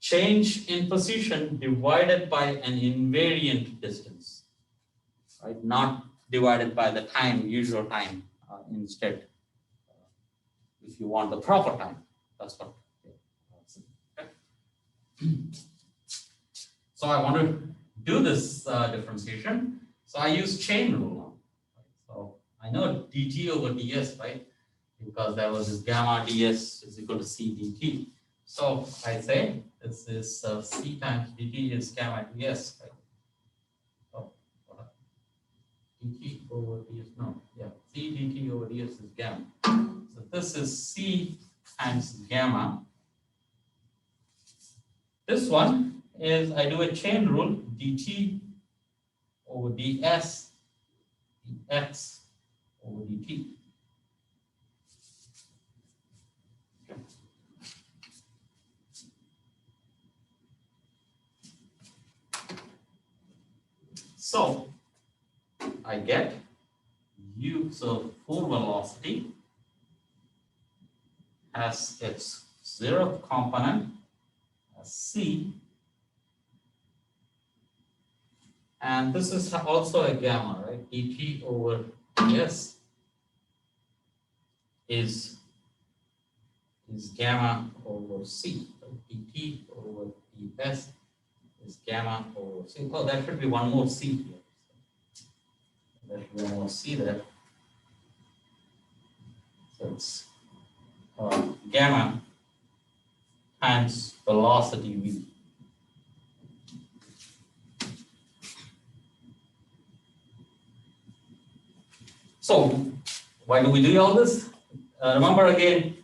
Change in position divided by an invariant distance, right? Not divided by the time, usual time instead. If you want the proper time, that's what. So I want to do this differentiation. So I use chain rule now. So I know dt over ds, right? because there was this gamma ds is equal to c dt. So I say this is c times dt is gamma ds, right? Oh, dt over ds, no, yeah, c dt over ds is gamma. So this is c times gamma. This one is I do a chain rule, dt over ds, dx over dt. So I get u, so full velocity has its zeroth component as c, and this is also a gamma, right? dt over ds is gamma over c. So dt over ds is gamma over c. Oh, there should be one more c here. There should be one more c there. So it's gamma times velocity v. So why do we do all this? Remember again,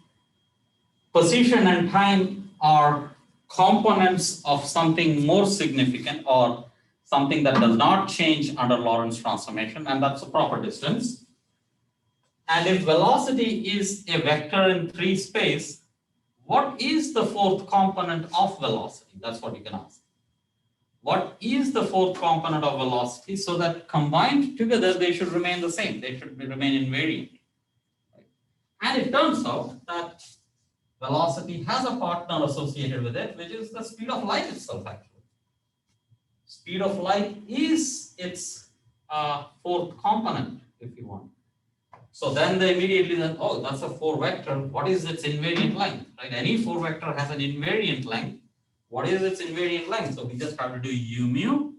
position and time are components of something more significant or something that does not change under Lorentz transformation, and that's a proper distance. And if velocity is a vector in 3 space, what is the fourth component of velocity? That's what you can ask. What is the fourth component of velocity, so that combined together they should remain the same, they should remain invariant. And it turns out that velocity has a partner associated with it, which is the speed of light itself, actually. Speed of light is its fourth component, if you want. So then they immediately then, oh, that's a 4 vector. What is its invariant length? Right? Any 4 vector has an invariant length. What is its invariant length? So we just have to do u mu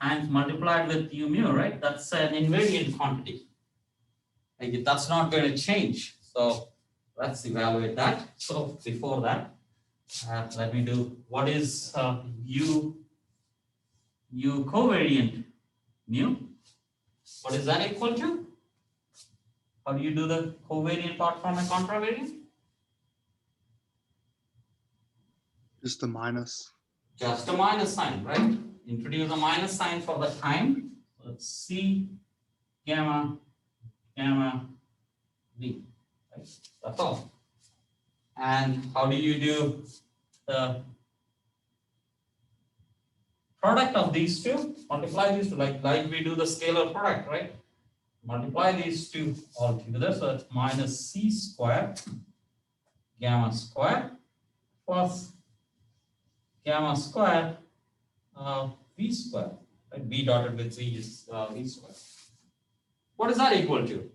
and multiplied with u mu, right? That's an invariant quantity. Like, that's not going to change. So let's evaluate that. So before that, let me do what is u covariant mu? What is that equal to? How do you do the covariant part from a contravariant? Just the minus. Just a minus sign, right? Introduce a minus sign for the time. Let's see gamma v. Right? That's all. And how do you do the product of these two? Multiply these two, like we do the scalar product, right? Multiply these two all together. So it's minus c squared gamma squared plus gamma squared v squared. Right? V dotted with v is v squared. What is that equal to?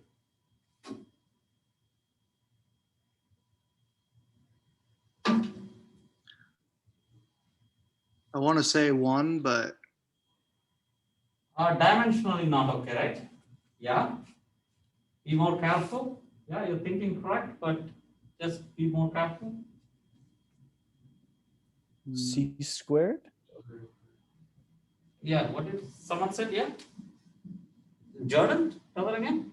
I want to say 1, but Dimensionally not okay, right? Yeah. Be more careful. Yeah, you're thinking correct, but just be more careful. C squared? Yeah, what did someone said? Yeah. Jordan, tell it again.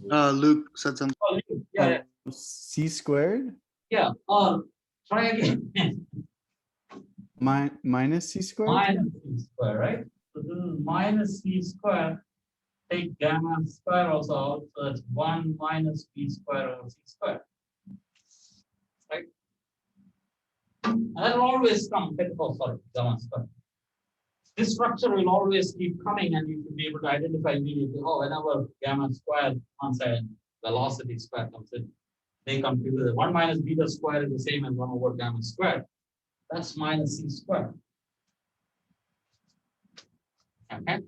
Luke said something. Oh, yeah, C squared? yeah. Or try again. Minus C squared? Minus c square, right? So this is minus c square. Take gamma square also out. So that's 1 minus b square over c square. Right? And that will always come. Oh, sorry, gamma square. This structure will always keep coming, and you should be able to identify immediately. Oh, whenever gamma square comes in, velocity square comes in, they come together. 1 minus beta square is the same as 1 over gamma square. That's minus c square. Okay.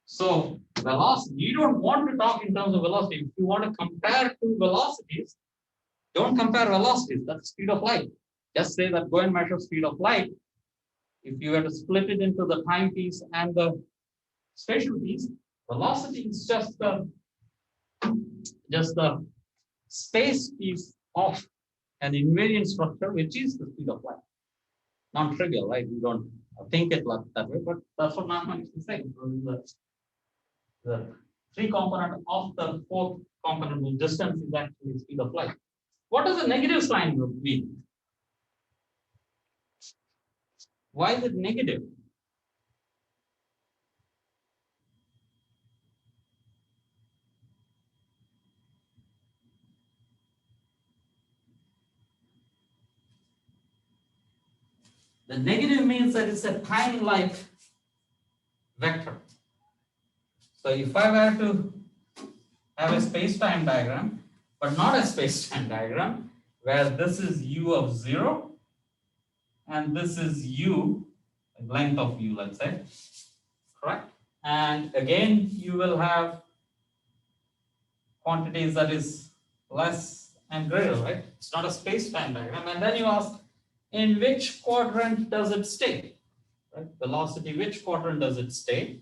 So velocity, you don't want to talk in terms of velocity. If you want to compare two velocities, don't compare velocities. That's speed of light. Just say that go and measure speed of light. If you were to split it into the time piece and the spatial piece, velocity is just the just the space is of an invariant structure, which is the speed of light. Non-trivial, right? We don't think it like that way, but that's what mathematics is saying. The three component of the fourth component of distance is actually speed of light. What does the negative sign mean? Why is it negative? The negative means that it's a time-like vector. So if I were to have a space-time diagram, but not a space-time diagram, where this is u of 0, and this is u, length of u, let's say, correct? And again, you will have quantities that is less and greater, right? It's not a space-time diagram. And then you ask, in which quadrant does it stay? Right? Velocity, which quadrant does it stay?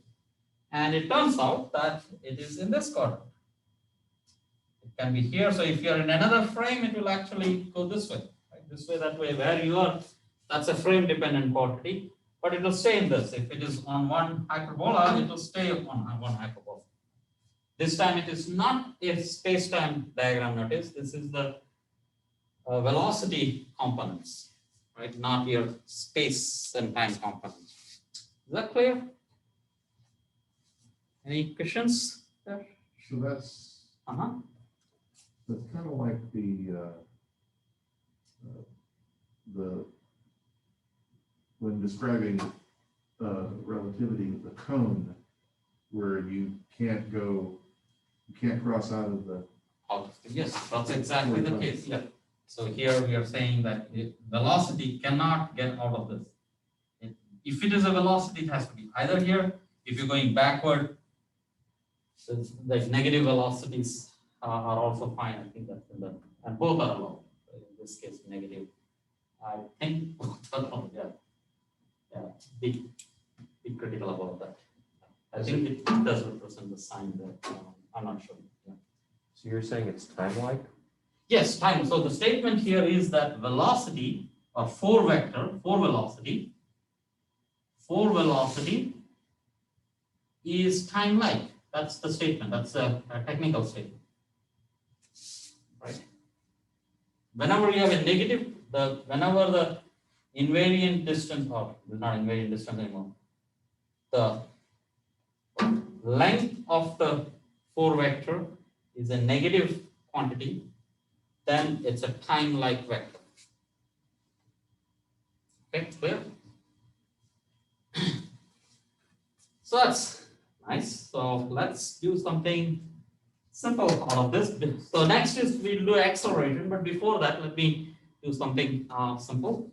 And it turns out that it is in this quadrant. It can be here. So if you're in another frame, it will actually go this way, right? This way, that way, where you are, that's a frame-dependent quantity, but it will stay in this. If it is on one hyperbola, it will stay on one hyperbola. This time it is not a space-time diagram, notice. This is the velocity components, right? Not your space and time components. Is that clear? Any questions there? So that's Uh-huh. kind of like the when describing relativity, the cone, where you can't cross out of the. Yes, that's exactly the case. Yeah. So here we are saying that velocity cannot get out of this. If it is a velocity, it has to be either here. If you're going backward, so the negative velocities are also fine. I think that's in the, and both are allowed. In this case, negative. I think both are allowed. Yeah. Yeah. Be critical about that. I think it does represent the sign that I'm not sure. Yeah. So you're saying it's time-like? Yes, time. So the statement here is that velocity or force velocity is time-like. That's the statement. That's a technical statement. Right? Whenever you have a negative, whenever the invariant distance, or not invariant distance anymore, the length of the force vector is a negative quantity, then it's a time-like vector. Okay, clear? So that's nice. So let's do something simple out of this. So next is we'll do acceleration, but before that, let me do something simple.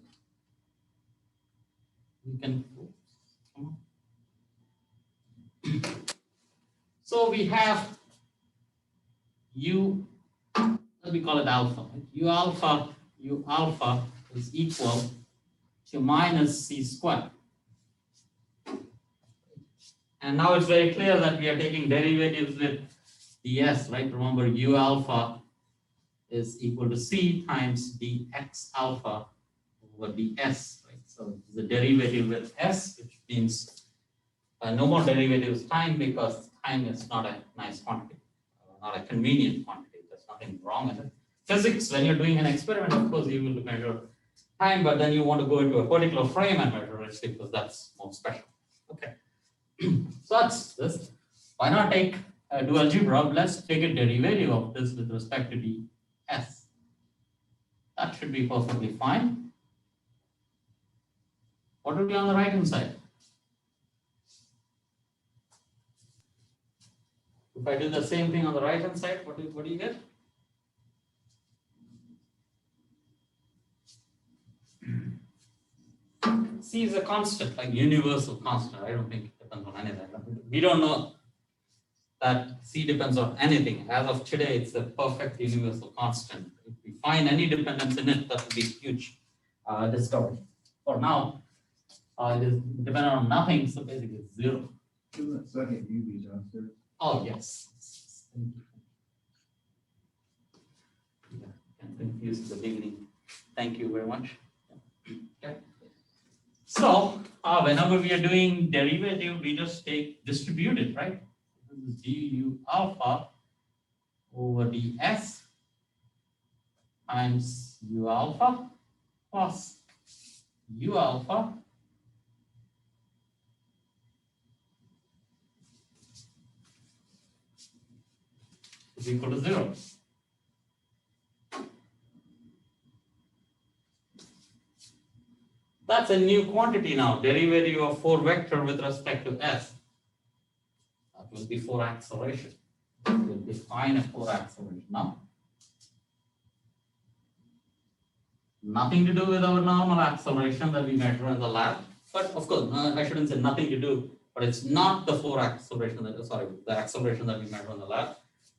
We can. So we have u. Let me call it alpha. Right? U alpha is equal to minus c squared. And now it's very clear that we are taking derivatives with ds, right? Remember, u alpha is equal to c times dx alpha over ds, right? So it's a derivative with s, which means no more derivatives time, because time is not a nice quantity, not a convenient quantity. There's nothing wrong with it. Physics, when you're doing an experiment, of course, you will measure time, but then you want to go into a particular frame and measure it because that's more special. Okay. So that's this. Why not take do algebra? Let's take a derivative of this with respect to ds. That should be perfectly fine. What will be on the right hand side? If I do the same thing on the right hand side, what do you get? C is a constant, like universal constant. I don't think it depends on anything. We don't know that C depends on anything. As of today, it's a perfect universal constant. If we find any dependence in it, that will be huge discovery. For now, it is dependent on nothing, so basically it's zero. Isn't that second UV downstairs? Oh, yes. introduced at the beginning. Thank you very much. Okay. So whenever we are doing derivative, we just take distributed, right? This is du alpha over ds times u alpha plus u alpha is equal to 0. That's a new quantity now, derivative of 4 vector with respect to s. That will be 4 acceleration. We'll define a 4 acceleration now. Nothing to do with our normal acceleration that we measure in the lab. But of course, no, I shouldn't say nothing to do, but it's not the 4 acceleration that, the acceleration that we measure in the lab.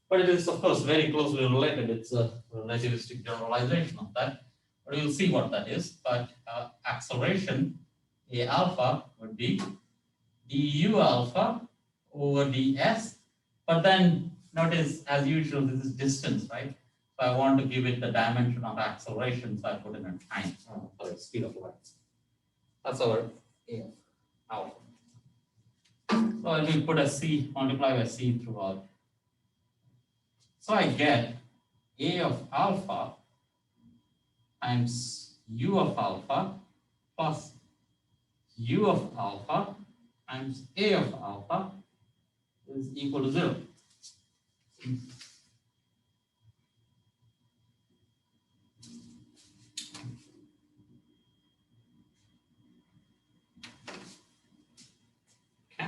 But it is, of course, very closely related. It's a relativistic generalization of that. But you'll see what that is. But acceleration, A alpha, would be du alpha over ds. But then notice, as usual, this is distance, right? So I want to give it the dimension of acceleration, so I put in a time, sorry, speed of light. That's our A alpha. So I will put a c, multiply by c throughout. So I get A of alpha times u of alpha plus u of alpha times A of alpha is equal to 0. Okay.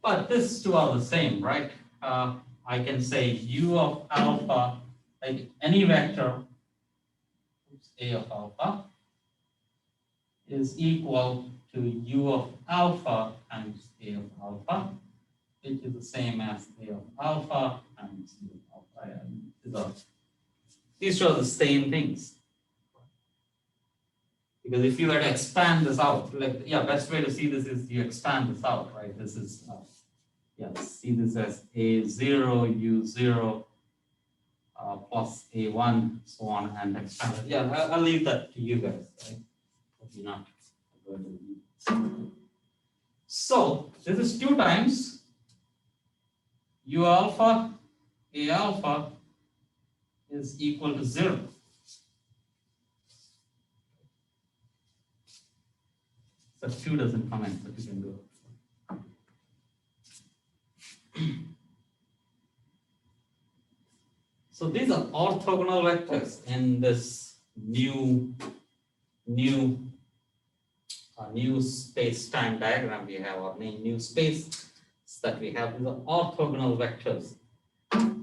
But these two are the same, right? I can say u of alpha, like any vector, A of alpha, is equal to u of alpha times A of alpha, which is the same as A of alpha times U of alpha. These two are the same things. Because if you were to expand this out, like, yeah, best way to see this is you expand this out, right? This is, see this as A0, U0, plus A1, so on, and expand it. Yeah, I'll leave that to you guys, right? Probably not. So this is 2 times U alpha, A alpha is equal to 0. So 2 doesn't come in, but you can do it. So these are orthogonal vectors in this new space-time diagram we have, or new space that we have. These are orthogonal vectors.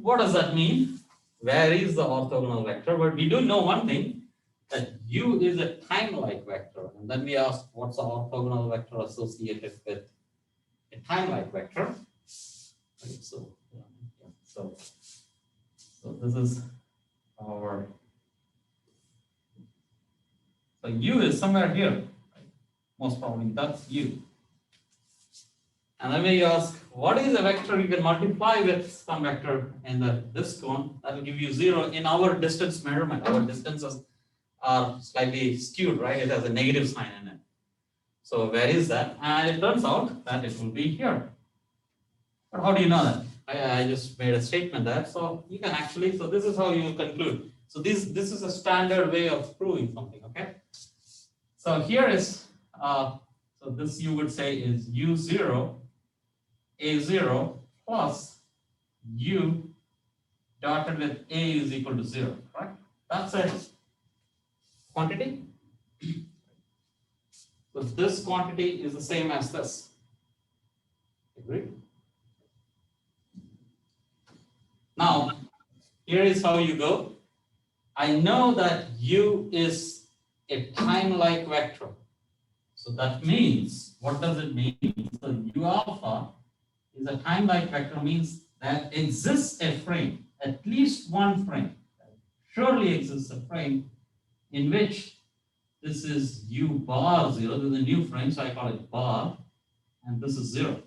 What does that mean? Where is the orthogonal vector? But we do know one thing, that U is a time-like vector. And then we ask, what's the orthogonal vector associated with a time-like vector? Right, so this is our, so U is somewhere here, right? Most probably that's U. And then we ask, what is a vector you can multiply with some vector in this cone? That will give you 0 in our distance measurement. Our distances are slightly skewed, right? It has a negative sign in it. So where is that? And it turns out that it will be here. But how do you know that? I just made a statement there. So you can actually, so this is how you conclude. So this is a standard way of proving something, okay? So here is, so this you would say is U0, A0 plus U dotted with A is equal to 0, right? That's a quantity. So this quantity is the same as this. Agree? Now, here is how you go. I know that U is a time-like vector. So that means, what does it mean? So U alpha is a time-like vector, means that exists a frame, at least one frame. Surely exists a frame in which this is U bar 0. This is a new frame, so I call it bar, and this is 0.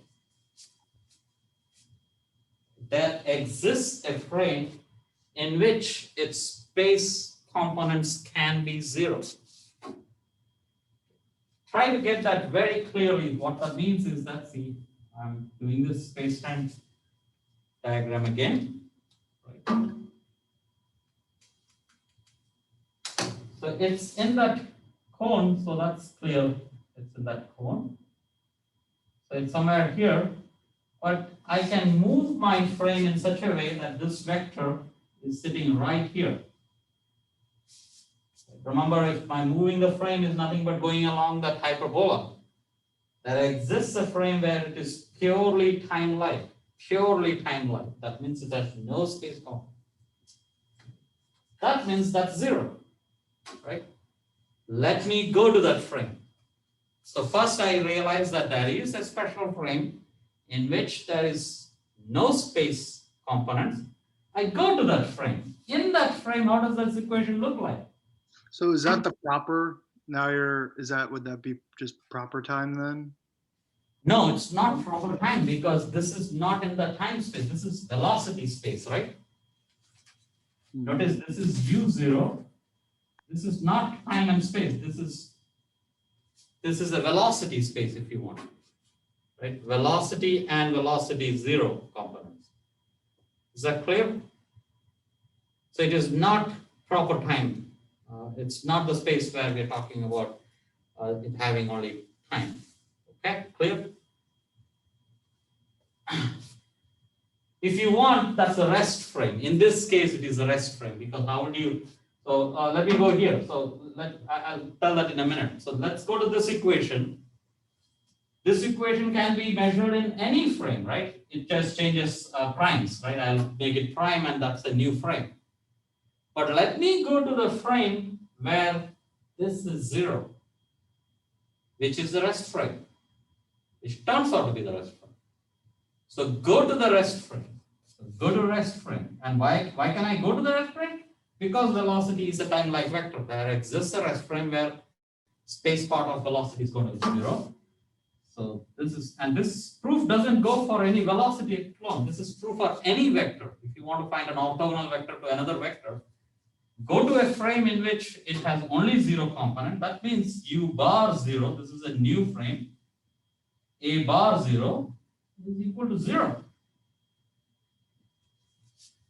there exists a frame in which its space components can be zero. Try to get that very clearly. What that means is that, see, I'm doing this space-time diagram again. Right. So it's in that cone, so that's clear. It's in that cone. So it's somewhere here, but I can move my frame in such a way that this vector is sitting right here. Remember, if my moving the frame is nothing but going along that hyperbola, there exists a frame where it is purely time-like, purely time-like. That means it has no space component. That means that's zero, right? Let me go to that frame. So first I realize that there is a special frame in which there is no space components. I go to that frame. In that frame, how does this equation look like? So is that the proper, now would that be just proper time then? No, it's not proper time because this is not in the time space. This is velocity space, right? Notice this is u0. This is not time and space. This is a velocity space if you want, right? Velocity and velocity zero components. Is that clear? So it is not proper time. It's not the space where we're talking about it having only time. Okay, clear? If you want, that's a rest frame. In this case, it is a rest frame because how would you? So let me go here. So I'll tell that in a minute. So let's go to this equation. This equation can be measured in any frame, right? It just changes primes, right? I'll make it prime and that's a new frame. But let me go to the frame where this is zero, which is the rest frame, which turns out to be the rest frame. So go to the rest frame. So go to rest frame. And why can I go to the rest frame? Because velocity is a time-like vector. There exists a rest frame where space part of velocity is going to be zero. So this proof doesn't go for any velocity alone. This is true for any vector. If you want to find an orthogonal vector to another vector, go to a frame in which it has only zero component. That means u bar zero. This is a new frame. A bar zero is equal to zero.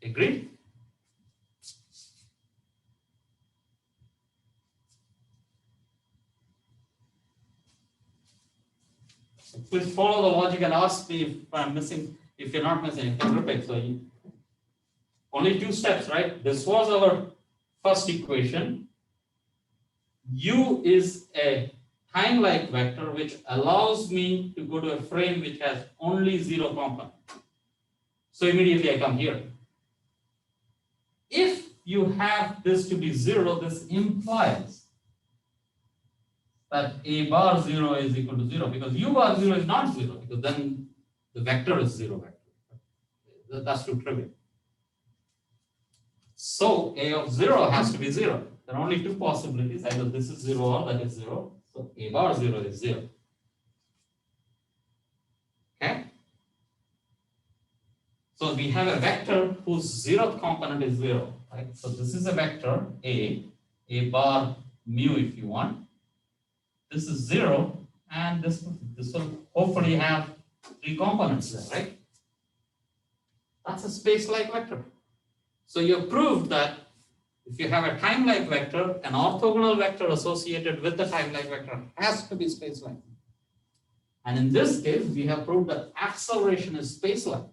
Agreed? Please follow the logic and ask me if I'm missing, if you're not missing, you can repeat. So only two steps, right? This was our first equation. U is a time-like vector which allows me to go to a frame which has only zero component. So immediately I come here. If you have this to be zero, this implies that a bar zero is equal to zero because u bar zero is not zero because then the vector is zero vector. That's too trivial. So a of zero has to be zero. There are only two possibilities, either this is zero or that is zero. So a bar zero is zero. Okay. So we have a vector whose zeroth component is zero, right? So this is a vector a bar mu if you want. This is zero, and this will hopefully have three components there, right? That's a space-like vector. So you have proved that if you have a time-like vector, an orthogonal vector associated with the time-like vector has to be space-like. And in this case, we have proved that acceleration is space-like.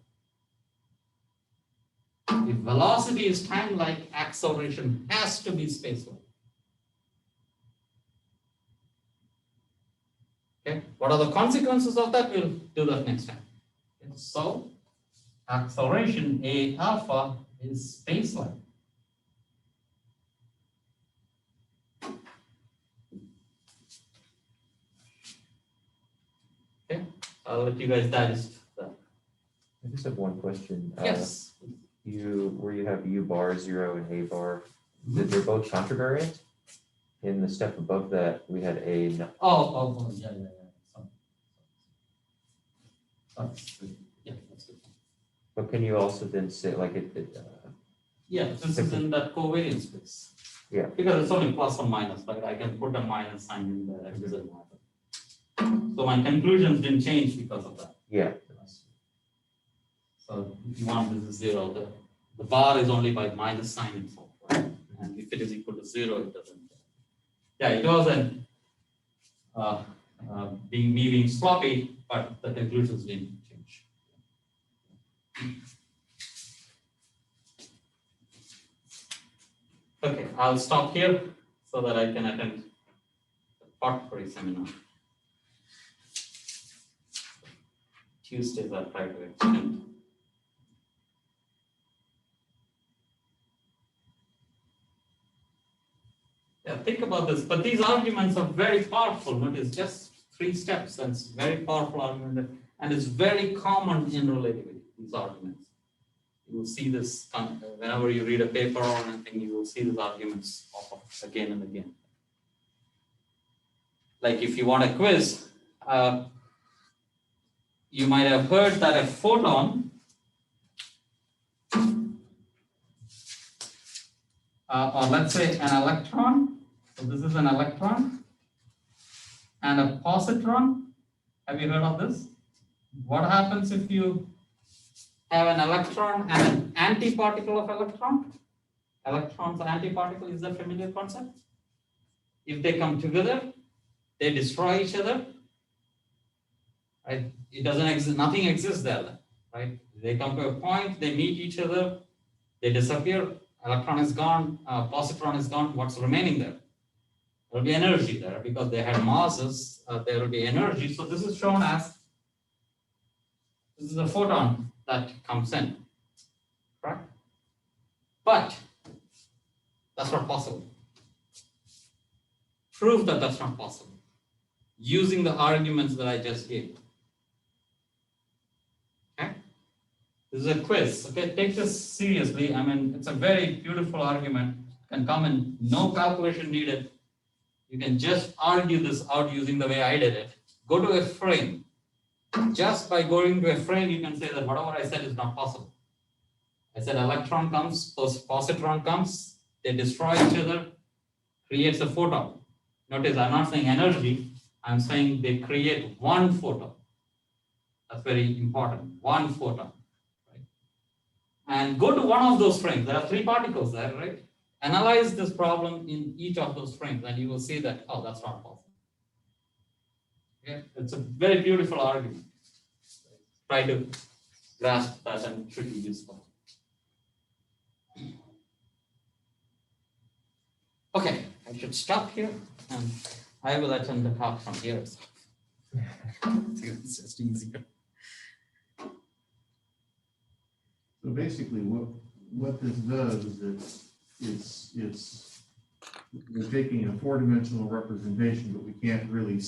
If velocity is time-like, acceleration has to be space-like. Okay, what are the consequences of that? We'll do that next time. Okay, so acceleration A alpha is space-like. Okay, I'll let you guys digest that. I just have one question. Yes. Where you have u bar zero and a bar, they're both contravariant. In the step above that, we had a. Yeah. Sorry. Yeah, that's good. But can you also then say like Yeah, this is in that covariance space. Yeah. Because it's only plus or minus, right? I can put a minus sign in there and doesn't matter. So my conclusions didn't change because of that. yeah. So if you want this is 0, the bar is only by minus sign itself, right? And if it is equal to 0, it doesn't. Yeah, it wasn't being sloppy, but the conclusions didn't change. Okay, I'll stop here so that I can attend the potpourri seminar. Tuesdays I try to extend. Yeah, think about this, but these arguments are very powerful. Notice just 3 steps, and it's very powerful argument, and it's very common in relativity, these arguments. You will see this whenever you read a paper or anything, you will see these arguments pop up again and again. Like if you want a quiz, you might have heard that a photon or let's say an electron, so this is an electron, and a positron. Have you heard of this? What happens if you have an electron and an antiparticle of electron? Electrons antiparticle is a familiar concept. If they come together, they destroy each other. Right? It doesn't exist, nothing exists there, right? They come to a point, they meet each other, they disappear, electron is gone, positron is gone, what's remaining there? There will be energy there because they had masses, there will be energy. So this is shown as, this is a photon that comes in, right? But that's not possible. Prove that that's not possible using the arguments that I just gave. Okay? This is a quiz. Okay, take this seriously. I mean, it's a very beautiful argument. Can come in, no calculation needed. You can just argue this out using the way I did it. Go to a frame. Just by going to a frame, you can say that whatever I said is not possible. I said electron comes, positron comes, they destroy each other, creates a photon. Notice I'm not saying energy, I'm saying they create one photon. That's very important, one photon. Right? And go to one of those frames. There are 3 particles there, right? Analyze this problem in each of those frames and you will see that, oh, that's not possible. Okay? It's a very beautiful argument. Try to grasp that and it should be useful. Okay, I should stop here and I will attend the talk from here. So. It's just easier. So basically, what this does is it's we're taking a 4-dimensional representation, but we can't really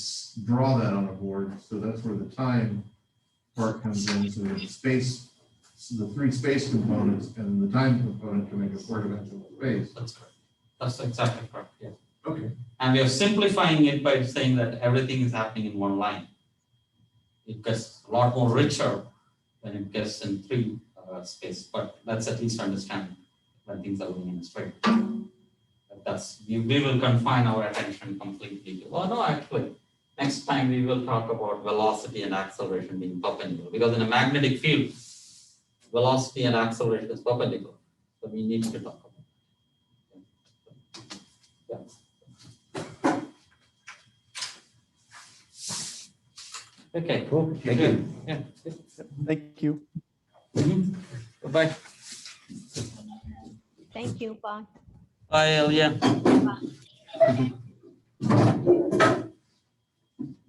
draw that on a board. So that's where the time part comes in. So the space, the 3 space components and the time component can make a 4-dimensional space. That's correct. That's exactly correct. Yeah. Okay. And we are simplifying it by saying that everything is happening in one line. It gets a lot more richer when it gets in 3 space, but let's at least understand when things are going in a straight. But we will confine our attention completely to, well, no, actually, next time we will talk about velocity and acceleration being perpendicular, because in a magnetic field, velocity and acceleration is perpendicular. So we need to talk about it. Yeah. Okay, Cool. Thank you. Yeah. Thank you. Bye-bye. Thank you. Bye. Bye, Elia. Bye.